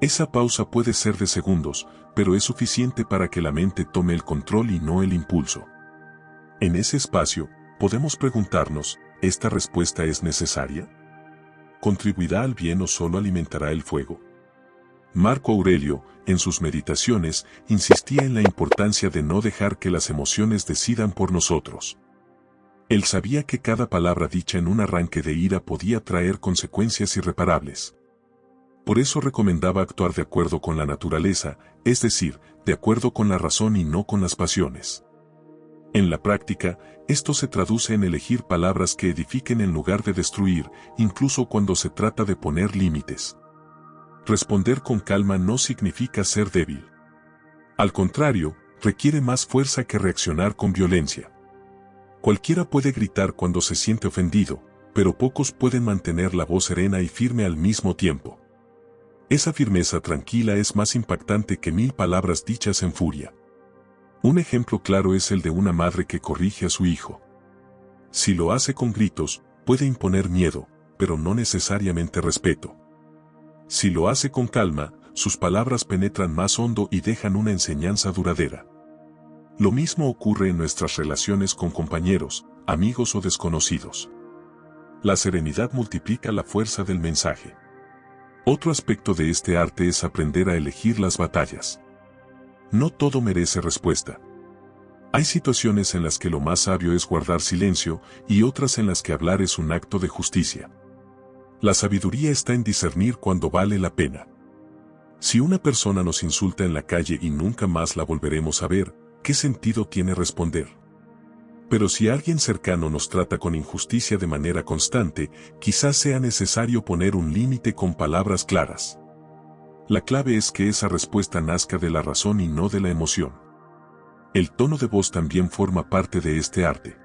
Esa pausa puede ser de segundos, pero es suficiente para que la mente tome el control y no el impulso. En ese espacio, podemos preguntarnos, ¿esta respuesta es necesaria? ¿Contribuirá al bien o solo alimentará el fuego? Marco Aurelio, en sus meditaciones, insistía en la importancia de no dejar que las emociones decidan por nosotros. Él sabía que cada palabra dicha en un arranque de ira podía traer consecuencias irreparables. Por eso recomendaba actuar de acuerdo con la naturaleza, es decir, de acuerdo con la razón y no con las pasiones. En la práctica, esto se traduce en elegir palabras que edifiquen en lugar de destruir, incluso cuando se trata de poner límites. Responder con calma no significa ser débil. Al contrario, requiere más fuerza que reaccionar con violencia. Cualquiera puede gritar cuando se siente ofendido, pero pocos pueden mantener la voz serena y firme al mismo tiempo. Esa firmeza tranquila es más impactante que 1000 palabras dichas en furia. Un ejemplo claro es el de una madre que corrige a su hijo. Si lo hace con gritos, puede imponer miedo, pero no necesariamente respeto. Si lo hace con calma, sus palabras penetran más hondo y dejan una enseñanza duradera. Lo mismo ocurre en nuestras relaciones con compañeros, amigos o desconocidos. La serenidad multiplica la fuerza del mensaje. Otro aspecto de este arte es aprender a elegir las batallas. No todo merece respuesta. Hay situaciones en las que lo más sabio es guardar silencio y otras en las que hablar es un acto de justicia. La sabiduría está en discernir cuando vale la pena. Si una persona nos insulta en la calle y nunca más la volveremos a ver, ¿qué sentido tiene responder? Pero si alguien cercano nos trata con injusticia de manera constante, quizás sea necesario poner un límite con palabras claras. La clave es que esa respuesta nazca de la razón y no de la emoción. El tono de voz también forma parte de este arte.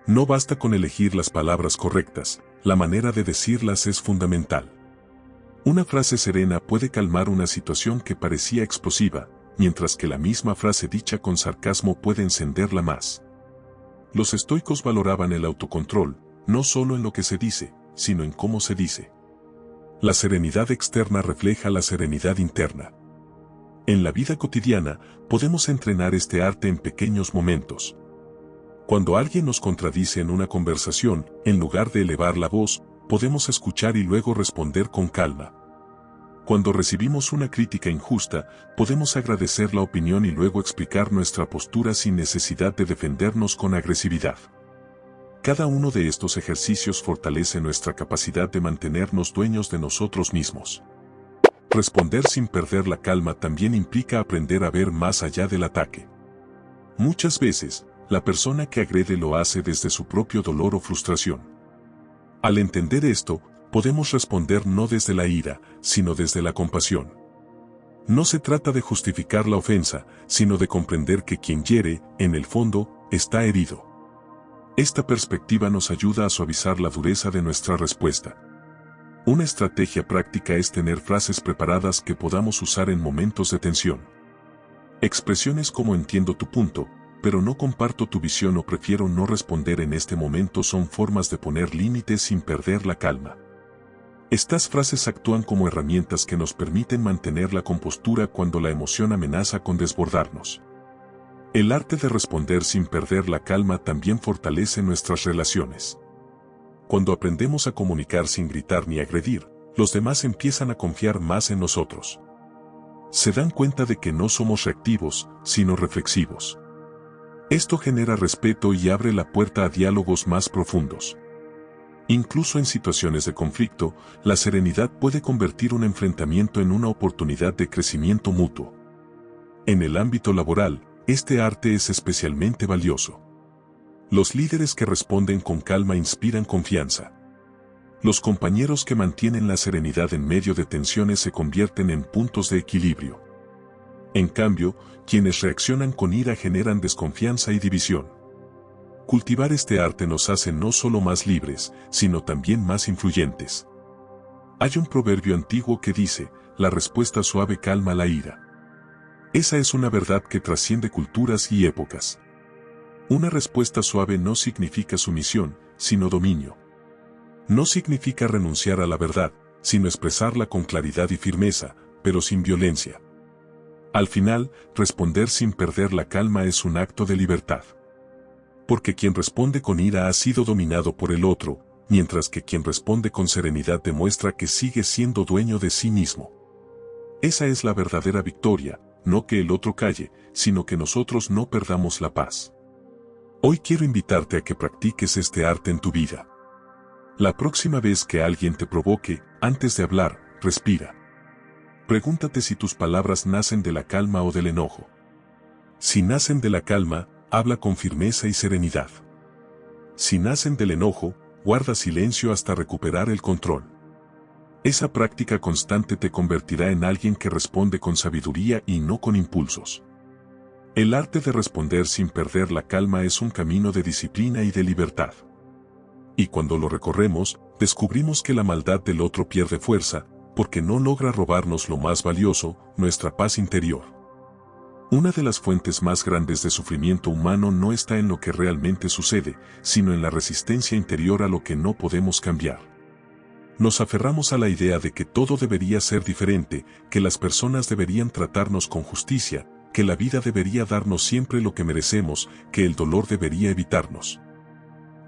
No basta con elegir las palabras correctas, la manera de decirlas es fundamental. Una frase serena puede calmar una situación que parecía explosiva, mientras que la misma frase dicha con sarcasmo puede encenderla más. Los estoicos valoraban el autocontrol, no solo en lo que se dice, sino en cómo se dice. La serenidad externa refleja la serenidad interna. En la vida cotidiana, podemos entrenar este arte en pequeños momentos. Cuando alguien nos contradice en una conversación, en lugar de elevar la voz, podemos escuchar y luego responder con calma. Cuando recibimos una crítica injusta, podemos agradecer la opinión y luego explicar nuestra postura sin necesidad de defendernos con agresividad. Cada uno de estos ejercicios fortalece nuestra capacidad de mantenernos dueños de nosotros mismos. Responder sin perder la calma también implica aprender a ver más allá del ataque. Muchas veces, la persona que agrede lo hace desde su propio dolor o frustración. Al entender esto, podemos responder no desde la ira, sino desde la compasión. No se trata de justificar la ofensa, sino de comprender que quien hiere, en el fondo, está herido. Esta perspectiva nos ayuda a suavizar la dureza de nuestra respuesta. Una estrategia práctica es tener frases preparadas que podamos usar en momentos de tensión. Expresiones como entiendo tu punto, pero no comparto tu visión o prefiero no responder en este momento son formas de poner límites sin perder la calma. Estas frases actúan como herramientas que nos permiten mantener la compostura cuando la emoción amenaza con desbordarnos. El arte de responder sin perder la calma también fortalece nuestras relaciones. Cuando aprendemos a comunicar sin gritar ni agredir, los demás empiezan a confiar más en nosotros. Se dan cuenta de que no somos reactivos, sino reflexivos. Esto genera respeto y abre la puerta a diálogos más profundos. Incluso en situaciones de conflicto, la serenidad puede convertir un enfrentamiento en una oportunidad de crecimiento mutuo. En el ámbito laboral, este arte es especialmente valioso. Los líderes que responden con calma inspiran confianza. Los compañeros que mantienen la serenidad en medio de tensiones se convierten en puntos de equilibrio. En cambio, quienes reaccionan con ira generan desconfianza y división. Cultivar este arte nos hace no solo más libres, sino también más influyentes. Hay un proverbio antiguo que dice, la respuesta suave calma la ira. Esa es una verdad que trasciende culturas y épocas. Una respuesta suave no significa sumisión, sino dominio. No significa renunciar a la verdad, sino expresarla con claridad y firmeza, pero sin violencia. Al final, responder sin perder la calma es un acto de libertad. Porque quien responde con ira ha sido dominado por el otro, mientras que quien responde con serenidad demuestra que sigue siendo dueño de sí mismo. Esa es la verdadera victoria, no que el otro calle, sino que nosotros no perdamos la paz. Hoy quiero invitarte a que practiques este arte en tu vida. La próxima vez que alguien te provoque, antes de hablar, respira. Pregúntate si tus palabras nacen de la calma o del enojo. Si nacen de la calma, habla con firmeza y serenidad. Si nacen del enojo, guarda silencio hasta recuperar el control. Esa práctica constante te convertirá en alguien que responde con sabiduría y no con impulsos. El arte de responder sin perder la calma es un camino de disciplina y de libertad. Y cuando lo recorremos, descubrimos que la maldad del otro pierde fuerza, porque no logra robarnos lo más valioso, nuestra paz interior. Una de las fuentes más grandes de sufrimiento humano no está en lo que realmente sucede, sino en la resistencia interior a lo que no podemos cambiar. Nos aferramos a la idea de que todo debería ser diferente, que las personas deberían tratarnos con justicia, que la vida debería darnos siempre lo que merecemos, que el dolor debería evitarnos.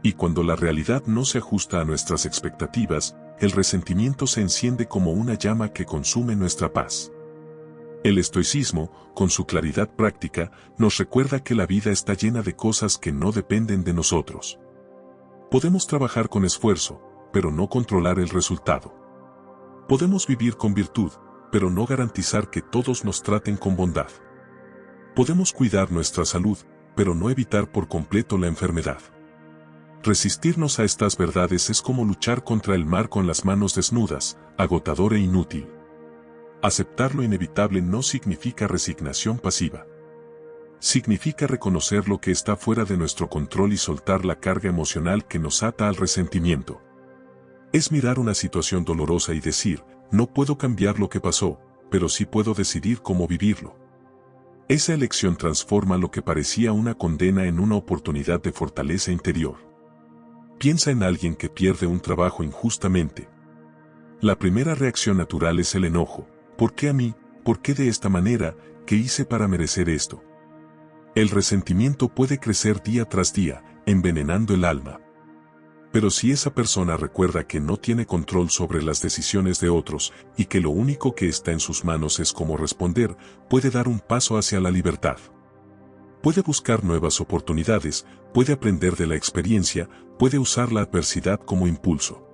Y cuando la realidad no se ajusta a nuestras expectativas, el resentimiento se enciende como una llama que consume nuestra paz. El estoicismo, con su claridad práctica, nos recuerda que la vida está llena de cosas que no dependen de nosotros. Podemos trabajar con esfuerzo, pero no controlar el resultado. Podemos vivir con virtud, pero no garantizar que todos nos traten con bondad. Podemos cuidar nuestra salud, pero no evitar por completo la enfermedad. Resistirnos a estas verdades es como luchar contra el mar con las manos desnudas, agotador e inútil. Aceptar lo inevitable no significa resignación pasiva. Significa reconocer lo que está fuera de nuestro control y soltar la carga emocional que nos ata al resentimiento. Es mirar una situación dolorosa y decir, no puedo cambiar lo que pasó, pero sí puedo decidir cómo vivirlo. Esa elección transforma lo que parecía una condena en una oportunidad de fortaleza interior. Piensa en alguien que pierde un trabajo injustamente. La primera reacción natural es el enojo. ¿Por qué a mí? ¿Por qué de esta manera? ¿Qué hice para merecer esto? El resentimiento puede crecer día tras día, envenenando el alma. Pero si esa persona recuerda que no tiene control sobre las decisiones de otros y que lo único que está en sus manos es cómo responder, puede dar un paso hacia la libertad. Puede buscar nuevas oportunidades, puede aprender de la experiencia, puede usar la adversidad como impulso.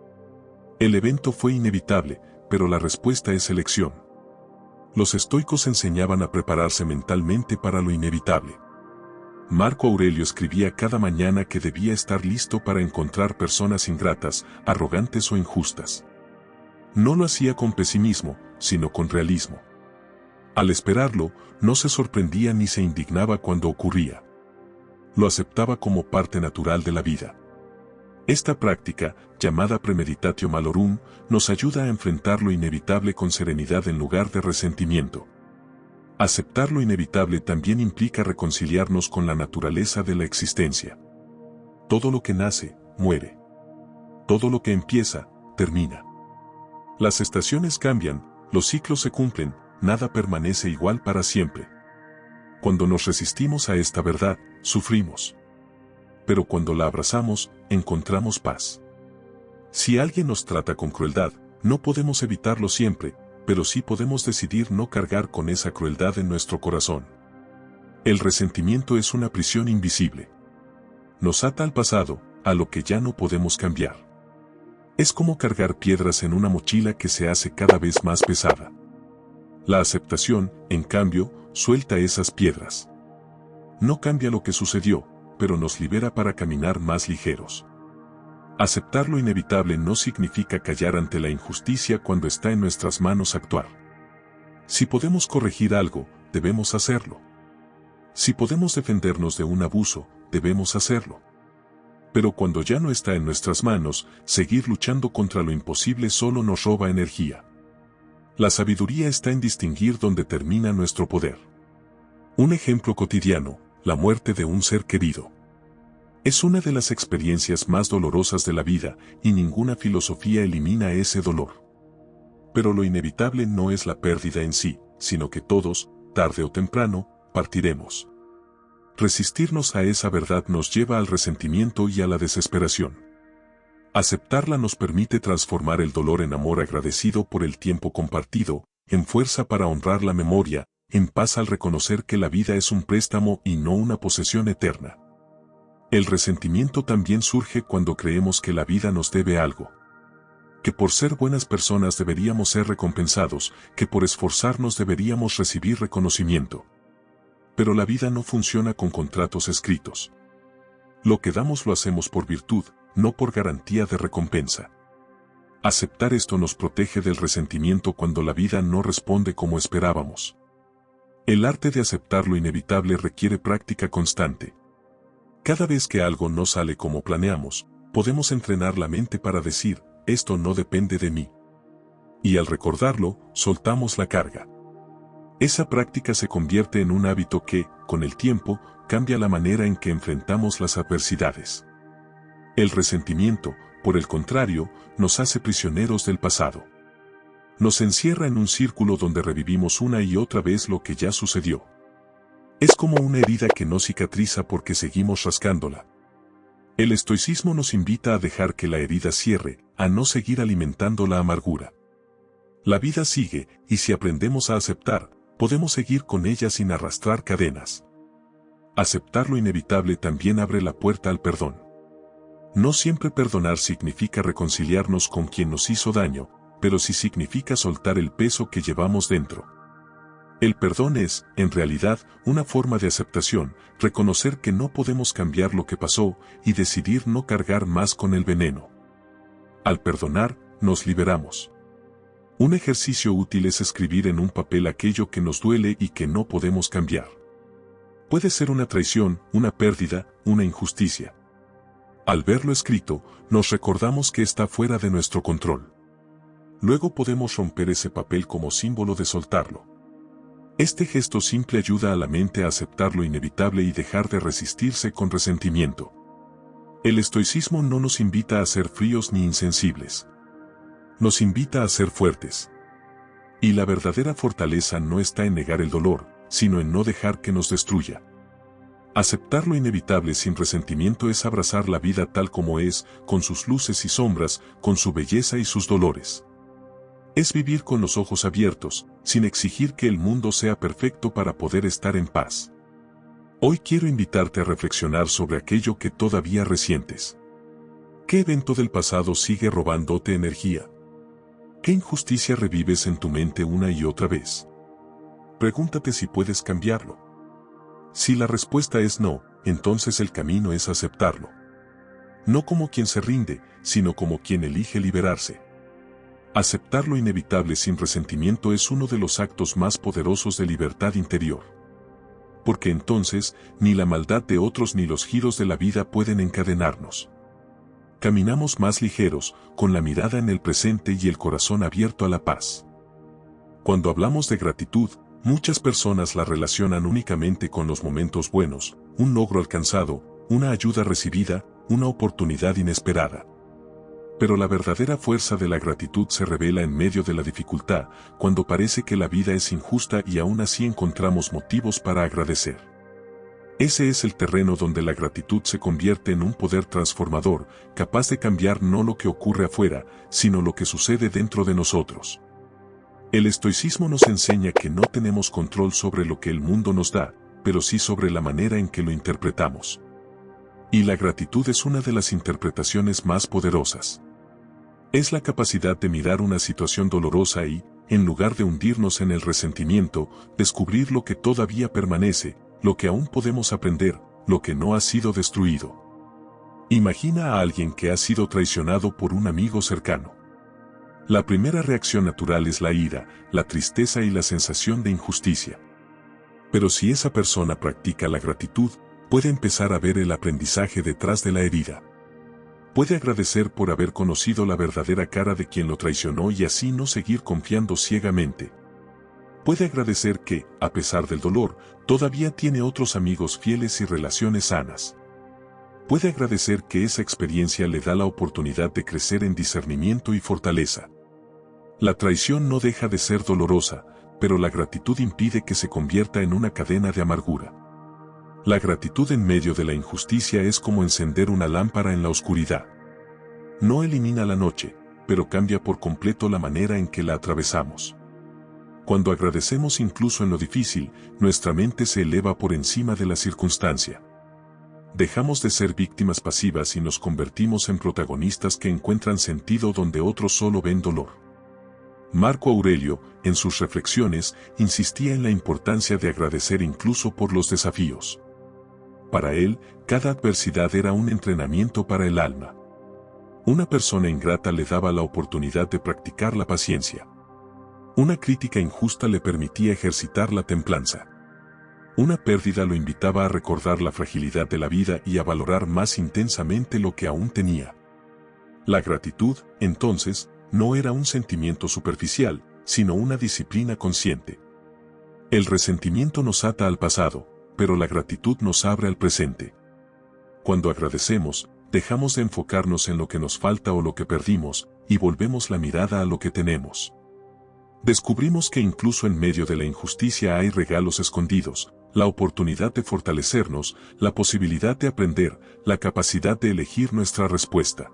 El evento fue inevitable, pero la respuesta es elección. Los estoicos enseñaban a prepararse mentalmente para lo inevitable. Marco Aurelio escribía cada mañana que debía estar listo para encontrar personas ingratas, arrogantes o injustas. No lo hacía con pesimismo, sino con realismo. Al esperarlo, no se sorprendía ni se indignaba cuando ocurría. Lo aceptaba como parte natural de la vida. Esta práctica, llamada premeditatio malorum, nos ayuda a enfrentar lo inevitable con serenidad en lugar de resentimiento. Aceptar lo inevitable también implica reconciliarnos con la naturaleza de la existencia. Todo lo que nace, muere. Todo lo que empieza, termina. Las estaciones cambian, los ciclos se cumplen, nada permanece igual para siempre. Cuando nos resistimos a esta verdad, sufrimos. Pero cuando la abrazamos, encontramos paz. Si alguien nos trata con crueldad, no podemos evitarlo siempre, pero sí podemos decidir no cargar con esa crueldad en nuestro corazón. El resentimiento es una prisión invisible. Nos ata al pasado, a lo que ya no podemos cambiar. Es como cargar piedras en una mochila que se hace cada vez más pesada. La aceptación, en cambio, suelta esas piedras. No cambia lo que sucedió, pero nos libera para caminar más ligeros. Aceptar lo inevitable no significa callar ante la injusticia cuando está en nuestras manos actuar. Si podemos corregir algo, debemos hacerlo. Si podemos defendernos de un abuso, debemos hacerlo. Pero cuando ya no está en nuestras manos, seguir luchando contra lo imposible solo nos roba energía. La sabiduría está en distinguir dónde termina nuestro poder. Un ejemplo cotidiano, la muerte de un ser querido. Es una de las experiencias más dolorosas de la vida, y ninguna filosofía elimina ese dolor. Pero lo inevitable no es la pérdida en sí, sino que todos, tarde o temprano, partiremos. Resistirnos a esa verdad nos lleva al resentimiento y a la desesperación. Aceptarla nos permite transformar el dolor en amor agradecido por el tiempo compartido, en fuerza para honrar la memoria, en paz al reconocer que la vida es un préstamo y no una posesión eterna. El resentimiento también surge cuando creemos que la vida nos debe algo. Que por ser buenas personas deberíamos ser recompensados, que por esforzarnos deberíamos recibir reconocimiento. Pero la vida no funciona con contratos escritos. Lo que damos lo hacemos por virtud, no por garantía de recompensa. Aceptar esto nos protege del resentimiento cuando la vida no responde como esperábamos. El arte de aceptar lo inevitable requiere práctica constante. Cada vez que algo no sale como planeamos, podemos entrenar la mente para decir, esto no depende de mí. Y al recordarlo, soltamos la carga. Esa práctica se convierte en un hábito que, con el tiempo, cambia la manera en que enfrentamos las adversidades. El resentimiento, por el contrario, nos hace prisioneros del pasado. Nos encierra en un círculo donde revivimos una y otra vez lo que ya sucedió. Es como una herida que no cicatriza porque seguimos rascándola. El estoicismo nos invita a dejar que la herida cierre, a no seguir alimentando la amargura. La vida sigue, y si aprendemos a aceptar, podemos seguir con ella sin arrastrar cadenas. Aceptar lo inevitable también abre la puerta al perdón. No siempre perdonar significa reconciliarnos con quien nos hizo daño, pero sí significa soltar el peso que llevamos dentro. El perdón es, en realidad, una forma de aceptación, reconocer que no podemos cambiar lo que pasó y decidir no cargar más con el veneno. Al perdonar, nos liberamos. Un ejercicio útil es escribir en un papel aquello que nos duele y que no podemos cambiar. Puede ser una traición, una pérdida, una injusticia. Al verlo escrito, nos recordamos que está fuera de nuestro control. Luego podemos romper ese papel como símbolo de soltarlo. Este gesto simple ayuda a la mente a aceptar lo inevitable y dejar de resistirse con resentimiento. El estoicismo no nos invita a ser fríos ni insensibles. Nos invita a ser fuertes. Y la verdadera fortaleza no está en negar el dolor, sino en no dejar que nos destruya. Aceptar lo inevitable sin resentimiento es abrazar la vida tal como es, con sus luces y sombras, con su belleza y sus dolores. Es vivir con los ojos abiertos, sin exigir que el mundo sea perfecto para poder estar en paz. Hoy quiero invitarte a reflexionar sobre aquello que todavía resientes. ¿Qué evento del pasado sigue robándote energía? ¿Qué injusticia revives en tu mente una y otra vez? Pregúntate si puedes cambiarlo. Si la respuesta es no, entonces el camino es aceptarlo. No como quien se rinde, sino como quien elige liberarse. Aceptar lo inevitable sin resentimiento es uno de los actos más poderosos de libertad interior. Porque entonces, ni la maldad de otros ni los giros de la vida pueden encadenarnos. Caminamos más ligeros, con la mirada en el presente y el corazón abierto a la paz. Cuando hablamos de gratitud, muchas personas la relacionan únicamente con los momentos buenos, un logro alcanzado, una ayuda recibida, una oportunidad inesperada. Pero la verdadera fuerza de la gratitud se revela en medio de la dificultad, cuando parece que la vida es injusta y aún así encontramos motivos para agradecer. Ese es el terreno donde la gratitud se convierte en un poder transformador, capaz de cambiar no lo que ocurre afuera, sino lo que sucede dentro de nosotros. El estoicismo nos enseña que no tenemos control sobre lo que el mundo nos da, pero sí sobre la manera en que lo interpretamos. Y la gratitud es una de las interpretaciones más poderosas. Es la capacidad de mirar una situación dolorosa y, en lugar de hundirnos en el resentimiento, descubrir lo que todavía permanece, lo que aún podemos aprender, lo que no ha sido destruido. Imagina a alguien que ha sido traicionado por un amigo cercano. La primera reacción natural es la ira, la tristeza y la sensación de injusticia. Pero si esa persona practica la gratitud, puede empezar a ver el aprendizaje detrás de la herida. Puede agradecer por haber conocido la verdadera cara de quien lo traicionó y así no seguir confiando ciegamente. Puede agradecer que, a pesar del dolor, todavía tiene otros amigos fieles y relaciones sanas. Puede agradecer que esa experiencia le da la oportunidad de crecer en discernimiento y fortaleza. La traición no deja de ser dolorosa, pero la gratitud impide que se convierta en una cadena de amargura. La gratitud en medio de la injusticia es como encender una lámpara en la oscuridad. No elimina la noche, pero cambia por completo la manera en que la atravesamos. Cuando agradecemos incluso en lo difícil, nuestra mente se eleva por encima de la circunstancia. Dejamos de ser víctimas pasivas y nos convertimos en protagonistas que encuentran sentido donde otros solo ven dolor. Marco Aurelio, en sus reflexiones, insistía en la importancia de agradecer incluso por los desafíos. Para él, cada adversidad era un entrenamiento para el alma. Una persona ingrata le daba la oportunidad de practicar la paciencia. Una crítica injusta le permitía ejercitar la templanza. Una pérdida lo invitaba a recordar la fragilidad de la vida y a valorar más intensamente lo que aún tenía. La gratitud, entonces, no era un sentimiento superficial, sino una disciplina consciente. El resentimiento nos ata al pasado, pero la gratitud nos abre al presente. Cuando agradecemos, dejamos de enfocarnos en lo que nos falta o lo que perdimos, y volvemos la mirada a lo que tenemos. Descubrimos que incluso en medio de la injusticia hay regalos escondidos, la oportunidad de fortalecernos, la posibilidad de aprender, la capacidad de elegir nuestra respuesta.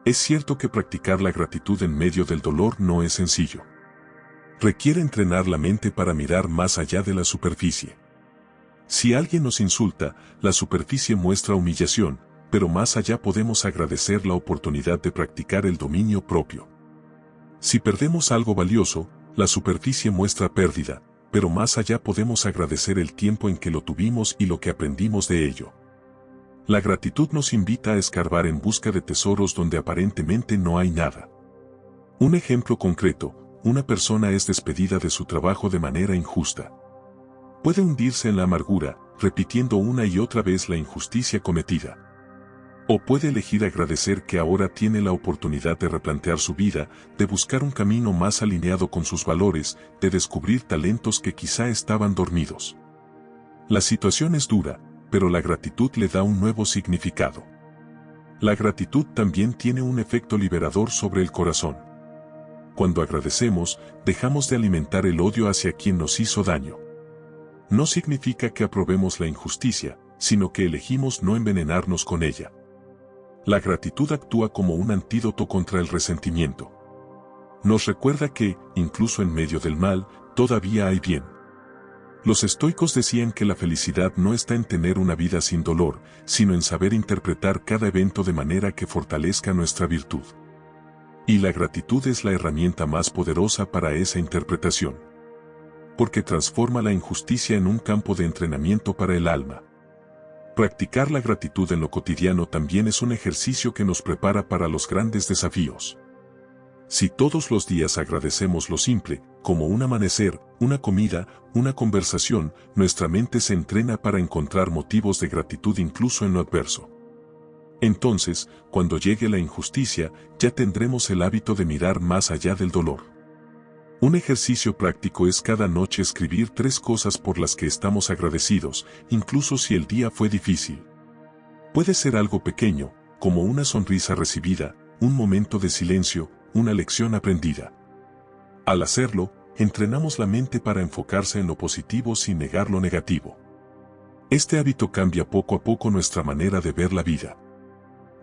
Es cierto que practicar la gratitud en medio del dolor no es sencillo. Requiere entrenar la mente para mirar más allá de la superficie. Si alguien nos insulta, la superficie muestra humillación, pero más allá podemos agradecer la oportunidad de practicar el dominio propio. Si perdemos algo valioso, la superficie muestra pérdida, pero más allá podemos agradecer el tiempo en que lo tuvimos y lo que aprendimos de ello. La gratitud nos invita a escarbar en busca de tesoros donde aparentemente no hay nada. Un ejemplo concreto: una persona es despedida de su trabajo de manera injusta. Puede hundirse en la amargura, repitiendo una y otra vez la injusticia cometida. O puede elegir agradecer que ahora tiene la oportunidad de replantear su vida, de buscar un camino más alineado con sus valores, de descubrir talentos que quizá estaban dormidos. La situación es dura, pero la gratitud le da un nuevo significado. La gratitud también tiene un efecto liberador sobre el corazón. Cuando agradecemos, dejamos de alimentar el odio hacia quien nos hizo daño. No significa que aprobemos la injusticia, sino que elegimos no envenenarnos con ella. La gratitud actúa como un antídoto contra el resentimiento. Nos recuerda que, incluso en medio del mal, todavía hay bien. Los estoicos decían que la felicidad no está en tener una vida sin dolor, sino en saber interpretar cada evento de manera que fortalezca nuestra virtud. Y la gratitud es la herramienta más poderosa para esa interpretación. Porque transforma la injusticia en un campo de entrenamiento para el alma. Practicar la gratitud en lo cotidiano también es un ejercicio que nos prepara para los grandes desafíos. Si todos los días agradecemos lo simple, como un amanecer, una comida, una conversación, nuestra mente se entrena para encontrar motivos de gratitud incluso en lo adverso. Entonces, cuando llegue la injusticia, ya tendremos el hábito de mirar más allá del dolor. Un ejercicio práctico es cada noche escribir 3 cosas por las que estamos agradecidos, incluso si el día fue difícil. Puede ser algo pequeño, como una sonrisa recibida, un momento de silencio, una lección aprendida. Al hacerlo, entrenamos la mente para enfocarse en lo positivo sin negar lo negativo. Este hábito cambia poco a poco nuestra manera de ver la vida.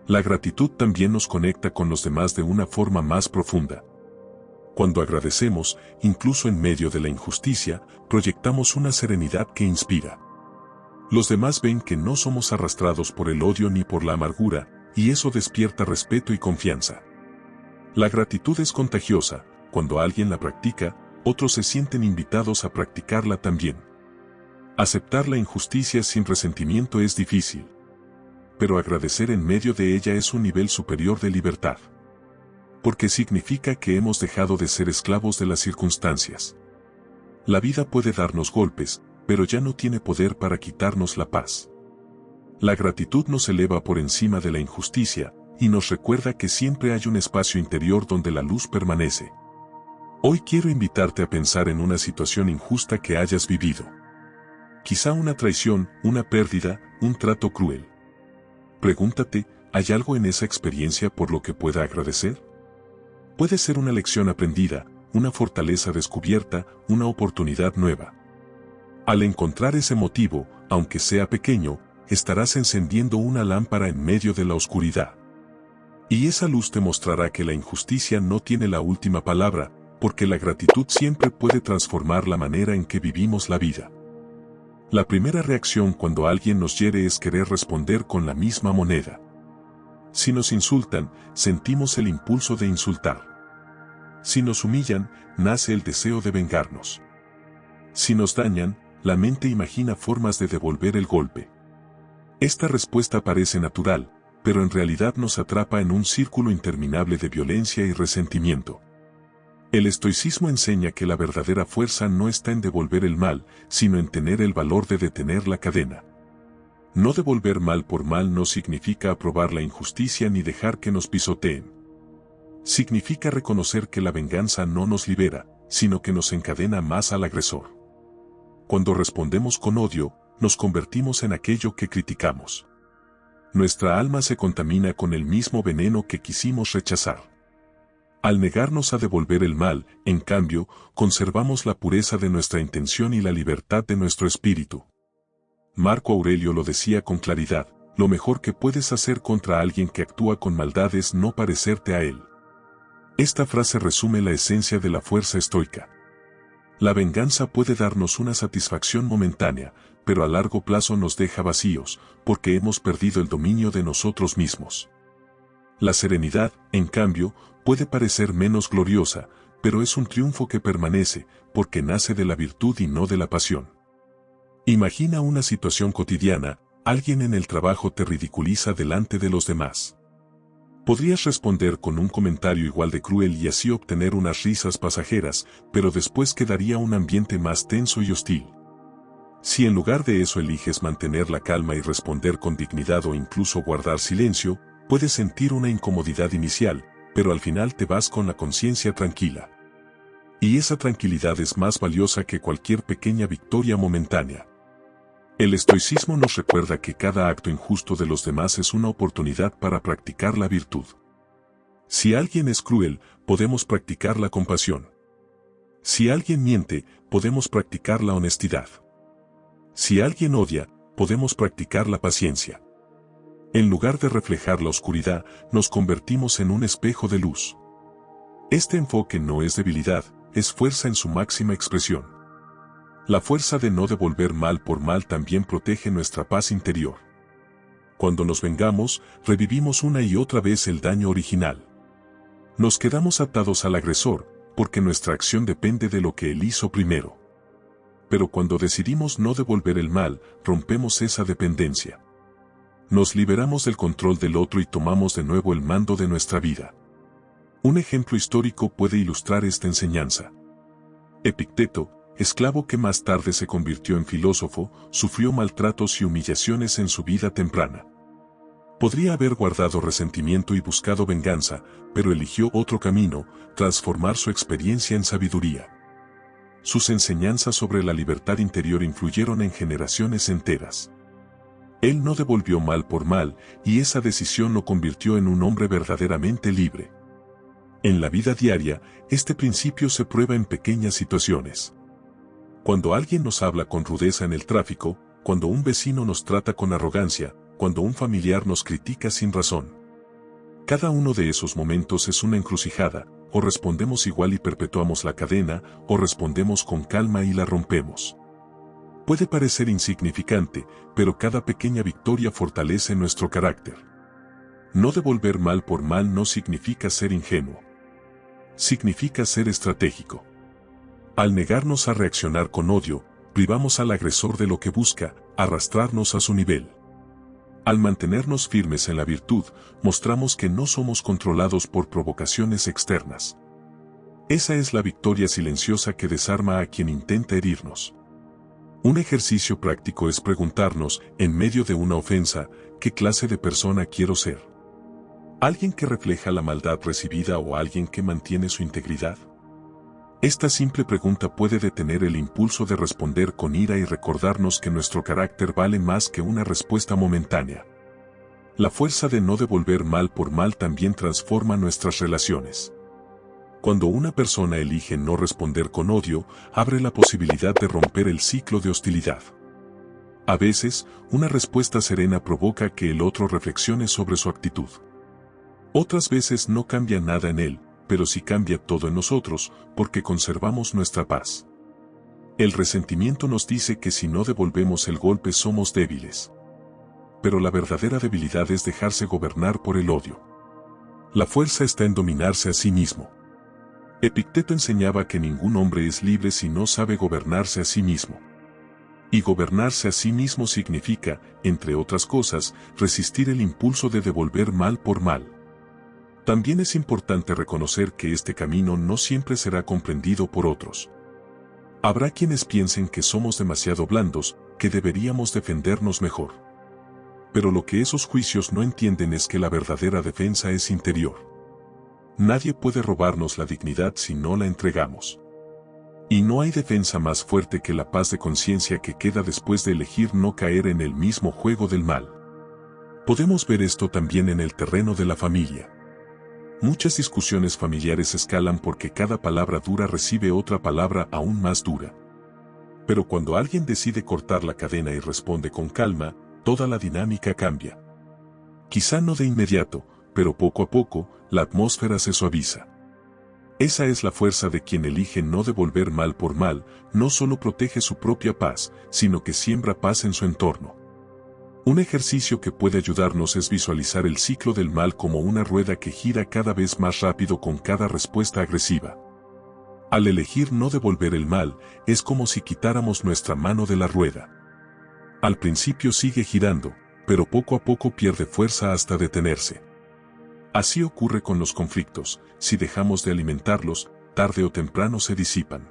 La gratitud también nos conecta con los demás de una forma más profunda. Cuando agradecemos, incluso en medio de la injusticia, proyectamos una serenidad que inspira. Los demás ven que no somos arrastrados por el odio ni por la amargura, y eso despierta respeto y confianza. La gratitud es contagiosa. Cuando alguien la practica, otros se sienten invitados a practicarla también. Aceptar la injusticia sin resentimiento es difícil. Pero agradecer en medio de ella es un nivel superior de libertad. Porque significa que hemos dejado de ser esclavos de las circunstancias. La vida puede darnos golpes, pero ya no tiene poder para quitarnos la paz. La gratitud nos eleva por encima de la injusticia, y nos recuerda que siempre hay un espacio interior donde la luz permanece. Hoy quiero invitarte a pensar en una situación injusta que hayas vivido. Quizá una traición, una pérdida, un trato cruel. Pregúntate, ¿hay algo en esa experiencia por lo que pueda agradecer? Puede ser una lección aprendida, una fortaleza descubierta, una oportunidad nueva. Al encontrar ese motivo, aunque sea pequeño, estarás encendiendo una lámpara en medio de la oscuridad. Y esa luz te mostrará que la injusticia no tiene la última palabra, porque la gratitud siempre puede transformar la manera en que vivimos la vida. La primera reacción cuando alguien nos hiere es querer responder con la misma moneda. Si nos insultan, sentimos el impulso de insultar. Si nos humillan, nace el deseo de vengarnos. Si nos dañan, la mente imagina formas de devolver el golpe. Esta respuesta parece natural, pero en realidad nos atrapa en un círculo interminable de violencia y resentimiento. El estoicismo enseña que la verdadera fuerza no está en devolver el mal, sino en tener el valor de detener la cadena. No devolver mal por mal no significa aprobar la injusticia ni dejar que nos pisoteen. Significa reconocer que la venganza no nos libera, sino que nos encadena más al agresor. Cuando respondemos con odio, nos convertimos en aquello que criticamos. Nuestra alma se contamina con el mismo veneno que quisimos rechazar. Al negarnos a devolver el mal, en cambio, conservamos la pureza de nuestra intención y la libertad de nuestro espíritu. Marco Aurelio lo decía con claridad: lo mejor que puedes hacer contra alguien que actúa con maldad es no parecerte a él. Esta frase resume la esencia de la fuerza estoica. La venganza puede darnos una satisfacción momentánea, pero a largo plazo nos deja vacíos, porque hemos perdido el dominio de nosotros mismos. La serenidad, en cambio, puede parecer menos gloriosa, pero es un triunfo que permanece, porque nace de la virtud y no de la pasión. Imagina una situación cotidiana: alguien en el trabajo te ridiculiza delante de los demás. Podrías responder con un comentario igual de cruel y así obtener unas risas pasajeras, pero después quedaría un ambiente más tenso y hostil. Si en lugar de eso eliges mantener la calma y responder con dignidad o incluso guardar silencio, puedes sentir una incomodidad inicial, pero al final te vas con la conciencia tranquila. Y esa tranquilidad es más valiosa que cualquier pequeña victoria momentánea. El estoicismo nos recuerda que cada acto injusto de los demás es una oportunidad para practicar la virtud. Si alguien es cruel, podemos practicar la compasión. Si alguien miente, podemos practicar la honestidad. Si alguien odia, podemos practicar la paciencia. En lugar de reflejar la oscuridad, nos convertimos en un espejo de luz. Este enfoque no es debilidad, es fuerza en su máxima expresión. La fuerza de no devolver mal por mal también protege nuestra paz interior. Cuando nos vengamos, revivimos una y otra vez el daño original. Nos quedamos atados al agresor, porque nuestra acción depende de lo que él hizo primero. Pero cuando decidimos no devolver el mal, rompemos esa dependencia. Nos liberamos del control del otro y tomamos de nuevo el mando de nuestra vida. Un ejemplo histórico puede ilustrar esta enseñanza. Epicteto, esclavo que más tarde se convirtió en filósofo, sufrió maltratos y humillaciones en su vida temprana. Podría haber guardado resentimiento y buscado venganza, pero eligió otro camino: transformar su experiencia en sabiduría. Sus enseñanzas sobre la libertad interior influyeron en generaciones enteras. Él no devolvió mal por mal, y esa decisión lo convirtió en un hombre verdaderamente libre. En la vida diaria, este principio se prueba en pequeñas situaciones. Cuando alguien nos habla con rudeza en el tráfico, cuando un vecino nos trata con arrogancia, cuando un familiar nos critica sin razón. Cada uno de esos momentos es una encrucijada: o respondemos igual y perpetuamos la cadena, o respondemos con calma y la rompemos. Puede parecer insignificante, pero cada pequeña victoria fortalece nuestro carácter. No devolver mal por mal no significa ser ingenuo. Significa ser estratégico. Al negarnos a reaccionar con odio, privamos al agresor de lo que busca: arrastrarnos a su nivel. Al mantenernos firmes en la virtud, mostramos que no somos controlados por provocaciones externas. Esa es la victoria silenciosa que desarma a quien intenta herirnos. Un ejercicio práctico es preguntarnos, en medio de una ofensa: ¿qué clase de persona quiero ser? ¿Alguien que refleja la maldad recibida o alguien que mantiene su integridad? Esta simple pregunta puede detener el impulso de responder con ira y recordarnos que nuestro carácter vale más que una respuesta momentánea. La fuerza de no devolver mal por mal también transforma nuestras relaciones. Cuando una persona elige no responder con odio, abre la posibilidad de romper el ciclo de hostilidad. A veces, una respuesta serena provoca que el otro reflexione sobre su actitud. Otras veces no cambia nada en él, pero sí cambia todo en nosotros, porque conservamos nuestra paz. El resentimiento nos dice que si no devolvemos el golpe somos débiles. Pero la verdadera debilidad es dejarse gobernar por el odio. La fuerza está en dominarse a sí mismo. Epicteto enseñaba que ningún hombre es libre si no sabe gobernarse a sí mismo. Y gobernarse a sí mismo significa, entre otras cosas, resistir el impulso de devolver mal por mal. También es importante reconocer que este camino no siempre será comprendido por otros. Habrá quienes piensen que somos demasiado blandos, que deberíamos defendernos mejor. Pero lo que esos juicios no entienden es que la verdadera defensa es interior. Nadie puede robarnos la dignidad si no la entregamos. Y no hay defensa más fuerte que la paz de conciencia que queda después de elegir no caer en el mismo juego del mal. Podemos ver esto también en el terreno de la familia. Muchas discusiones familiares escalan porque cada palabra dura recibe otra palabra aún más dura. Pero cuando alguien decide cortar la cadena y responde con calma, toda la dinámica cambia. Quizá no de inmediato, pero poco a poco, la atmósfera se suaviza. Esa es la fuerza de quien elige no devolver mal por mal, no solo protege su propia paz, sino que siembra paz en su entorno. Un ejercicio que puede ayudarnos es visualizar el ciclo del mal como una rueda que gira cada vez más rápido con cada respuesta agresiva. Al elegir no devolver el mal, es como si quitáramos nuestra mano de la rueda. Al principio sigue girando, pero poco a poco pierde fuerza hasta detenerse. Así ocurre con los conflictos, si dejamos de alimentarlos, tarde o temprano se disipan.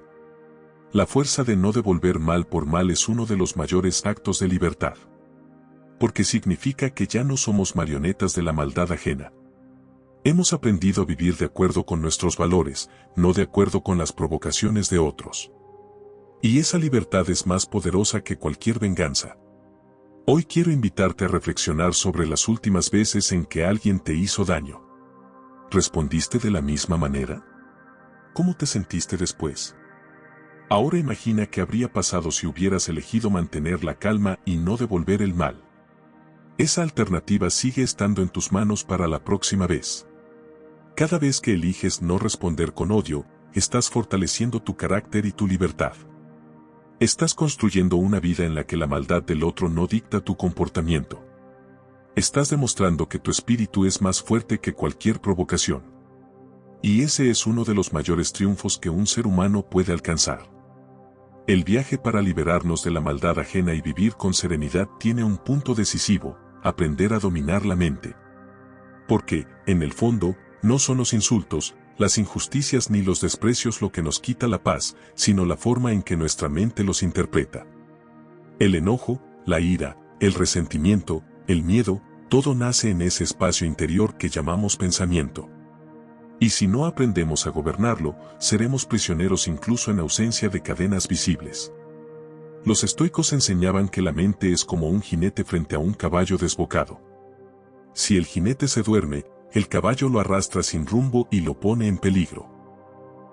La fuerza de no devolver mal por mal es uno de los mayores actos de libertad. Porque significa que ya no somos marionetas de la maldad ajena. Hemos aprendido a vivir de acuerdo con nuestros valores, no de acuerdo con las provocaciones de otros. Y esa libertad es más poderosa que cualquier venganza. Hoy quiero invitarte a reflexionar sobre las últimas veces en que alguien te hizo daño. ¿Respondiste de la misma manera? ¿Cómo te sentiste después? Ahora imagina qué habría pasado si hubieras elegido mantener la calma y no devolver el mal. Esa alternativa sigue estando en tus manos para la próxima vez. Cada vez que eliges no responder con odio, estás fortaleciendo tu carácter y tu libertad. Estás construyendo una vida en la que la maldad del otro no dicta tu comportamiento. Estás demostrando que tu espíritu es más fuerte que cualquier provocación. Y ese es uno de los mayores triunfos que un ser humano puede alcanzar. El viaje para liberarnos de la maldad ajena y vivir con serenidad tiene un punto decisivo: aprender a dominar la mente. Porque, en el fondo, no son los insultos, las injusticias ni los desprecios lo que nos quita la paz, sino la forma en que nuestra mente los interpreta. El enojo, la ira, el resentimiento, el miedo, todo nace en ese espacio interior que llamamos pensamiento. Y si no aprendemos a gobernarlo, seremos prisioneros incluso en ausencia de cadenas visibles. Los estoicos enseñaban que la mente es como un jinete frente a un caballo desbocado. Si el jinete se duerme, el caballo lo arrastra sin rumbo y lo pone en peligro.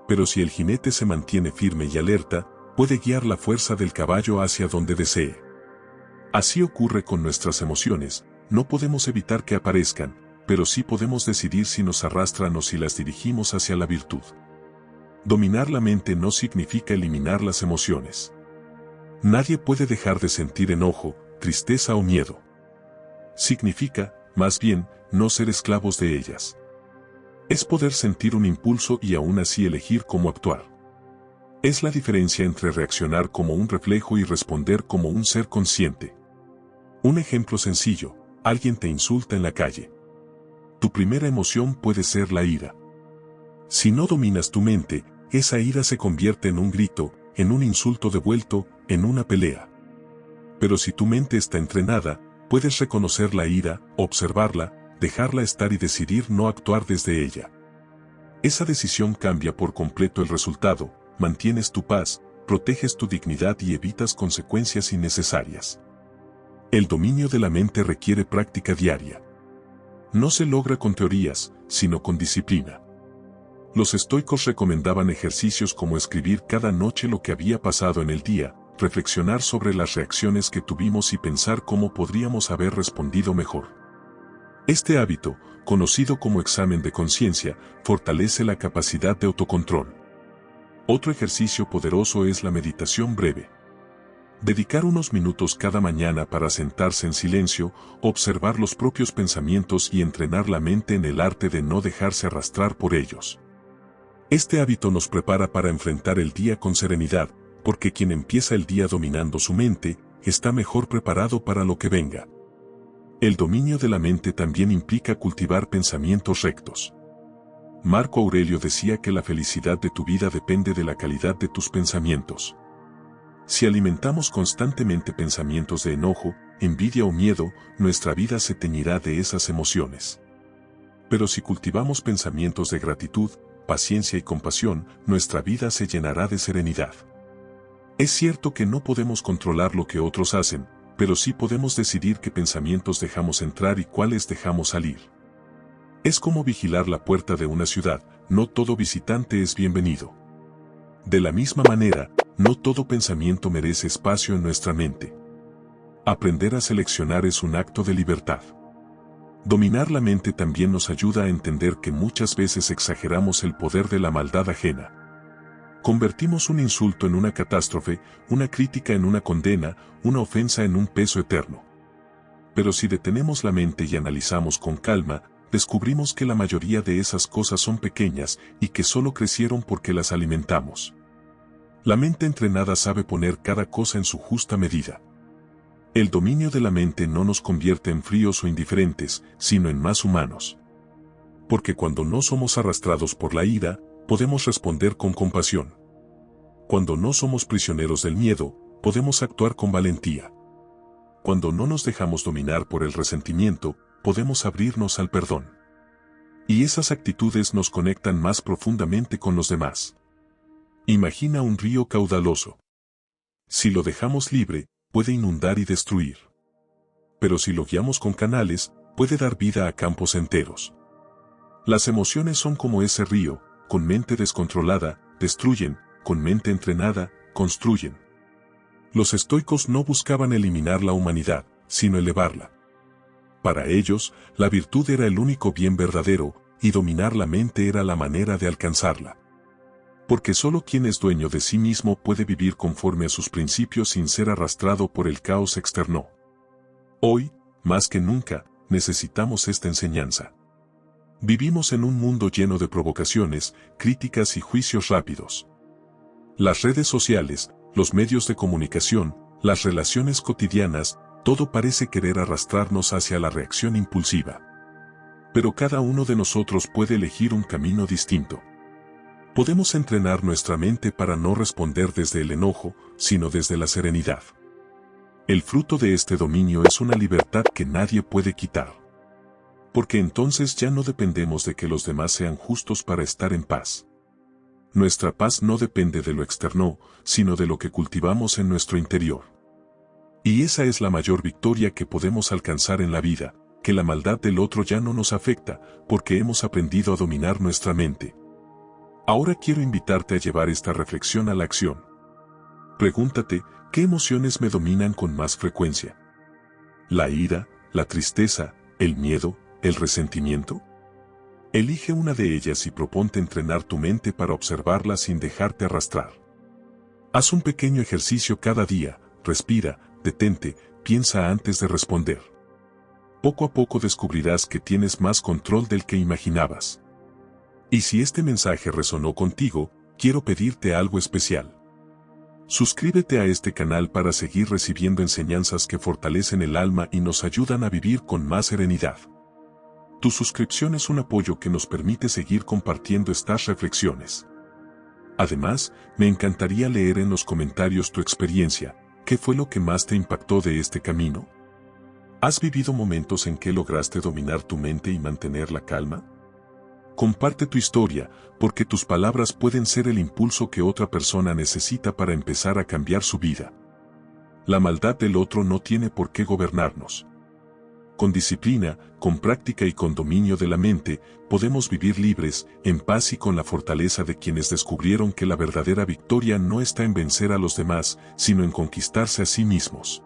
Pero si el jinete se mantiene firme y alerta, puede guiar la fuerza del caballo hacia donde desee. Así ocurre con nuestras emociones, no podemos evitar que aparezcan, pero sí podemos decidir si nos arrastran o si las dirigimos hacia la virtud. Dominar la mente no significa eliminar las emociones. Nadie puede dejar de sentir enojo, tristeza o miedo. Significa, más bien, no ser esclavos de ellas. Es poder sentir un impulso y aún así elegir cómo actuar. Es la diferencia entre reaccionar como un reflejo y responder como un ser consciente. Un ejemplo sencillo: alguien te insulta en la calle. Tu primera emoción puede ser la ira. Si no dominas tu mente, esa ira se convierte en un grito, en un insulto devuelto, en una pelea. Pero si tu mente está entrenada, puedes reconocer la ira, observarla, dejarla estar y decidir no actuar desde ella. Esa decisión cambia por completo el resultado: mantienes tu paz, proteges tu dignidad y evitas consecuencias innecesarias. El dominio de la mente requiere práctica diaria. No se logra con teorías, sino con disciplina. Los estoicos recomendaban ejercicios como escribir cada noche lo que había pasado en el día, reflexionar sobre las reacciones que tuvimos y pensar cómo podríamos haber respondido mejor. Este hábito, conocido como examen de conciencia, fortalece la capacidad de autocontrol. Otro ejercicio poderoso es la meditación breve. Dedicar unos minutos cada mañana para sentarse en silencio, observar los propios pensamientos y entrenar la mente en el arte de no dejarse arrastrar por ellos. Este hábito nos prepara para enfrentar el día con serenidad, porque quien empieza el día dominando su mente, está mejor preparado para lo que venga. El dominio de la mente también implica cultivar pensamientos rectos. Marco Aurelio decía que la felicidad de tu vida depende de la calidad de tus pensamientos. Si alimentamos constantemente pensamientos de enojo, envidia o miedo, nuestra vida se teñirá de esas emociones. Pero si cultivamos pensamientos de gratitud, paciencia y compasión, nuestra vida se llenará de serenidad. Es cierto que no podemos controlar lo que otros hacen, pero sí podemos decidir qué pensamientos dejamos entrar y cuáles dejamos salir. Es como vigilar la puerta de una ciudad, no todo visitante es bienvenido. De la misma manera, no todo pensamiento merece espacio en nuestra mente. Aprender a seleccionar es un acto de libertad. Dominar la mente también nos ayuda a entender que muchas veces exageramos el poder de la maldad ajena. Convertimos un insulto en una catástrofe, una crítica en una condena, una ofensa en un peso eterno. Pero si detenemos la mente y analizamos con calma, descubrimos que la mayoría de esas cosas son pequeñas y que solo crecieron porque las alimentamos. La mente entrenada sabe poner cada cosa en su justa medida. El dominio de la mente no nos convierte en fríos o indiferentes, sino en más humanos. Porque cuando no somos arrastrados por la ira, podemos responder con compasión. Cuando no somos prisioneros del miedo, podemos actuar con valentía. Cuando no nos dejamos dominar por el resentimiento, podemos abrirnos al perdón. Y esas actitudes nos conectan más profundamente con los demás. Imagina un río caudaloso. Si lo dejamos libre, puede inundar y destruir. Pero si lo guiamos con canales, puede dar vida a campos enteros. Las emociones son como ese río, con mente descontrolada, destruyen, con mente entrenada, construyen. Los estoicos no buscaban eliminar la humanidad, sino elevarla. Para ellos, la virtud era el único bien verdadero, y dominar la mente era la manera de alcanzarla. Porque solo quien es dueño de sí mismo puede vivir conforme a sus principios sin ser arrastrado por el caos externo. Hoy, más que nunca, necesitamos esta enseñanza. Vivimos en un mundo lleno de provocaciones, críticas y juicios rápidos. Las redes sociales, los medios de comunicación, las relaciones cotidianas, todo parece querer arrastrarnos hacia la reacción impulsiva. Pero cada uno de nosotros puede elegir un camino distinto. Podemos entrenar nuestra mente para no responder desde el enojo, sino desde la serenidad. El fruto de este dominio es una libertad que nadie puede quitar. Porque entonces ya no dependemos de que los demás sean justos para estar en paz. Nuestra paz no depende de lo externo, sino de lo que cultivamos en nuestro interior. Y esa es la mayor victoria que podemos alcanzar en la vida, que la maldad del otro ya no nos afecta, porque hemos aprendido a dominar nuestra mente. Ahora quiero invitarte a llevar esta reflexión a la acción. Pregúntate, ¿qué emociones me dominan con más frecuencia? ¿La ira, la tristeza, el miedo, el resentimiento? Elige una de ellas y proponte entrenar tu mente para observarla sin dejarte arrastrar. Haz un pequeño ejercicio cada día, respira, detente, piensa antes de responder. Poco a poco descubrirás que tienes más control del que imaginabas. Y si este mensaje resonó contigo, quiero pedirte algo especial. Suscríbete a este canal para seguir recibiendo enseñanzas que fortalecen el alma y nos ayudan a vivir con más serenidad. Tu suscripción es un apoyo que nos permite seguir compartiendo estas reflexiones. Además, me encantaría leer en los comentarios tu experiencia. ¿Qué fue lo que más te impactó de este camino? ¿Has vivido momentos en que lograste dominar tu mente y mantener la calma? Comparte tu historia, porque tus palabras pueden ser el impulso que otra persona necesita para empezar a cambiar su vida. La maldad del otro no tiene por qué gobernarnos. Con disciplina, con práctica y con dominio de la mente, podemos vivir libres, en paz y con la fortaleza de quienes descubrieron que la verdadera victoria no está en vencer a los demás, sino en conquistarse a sí mismos.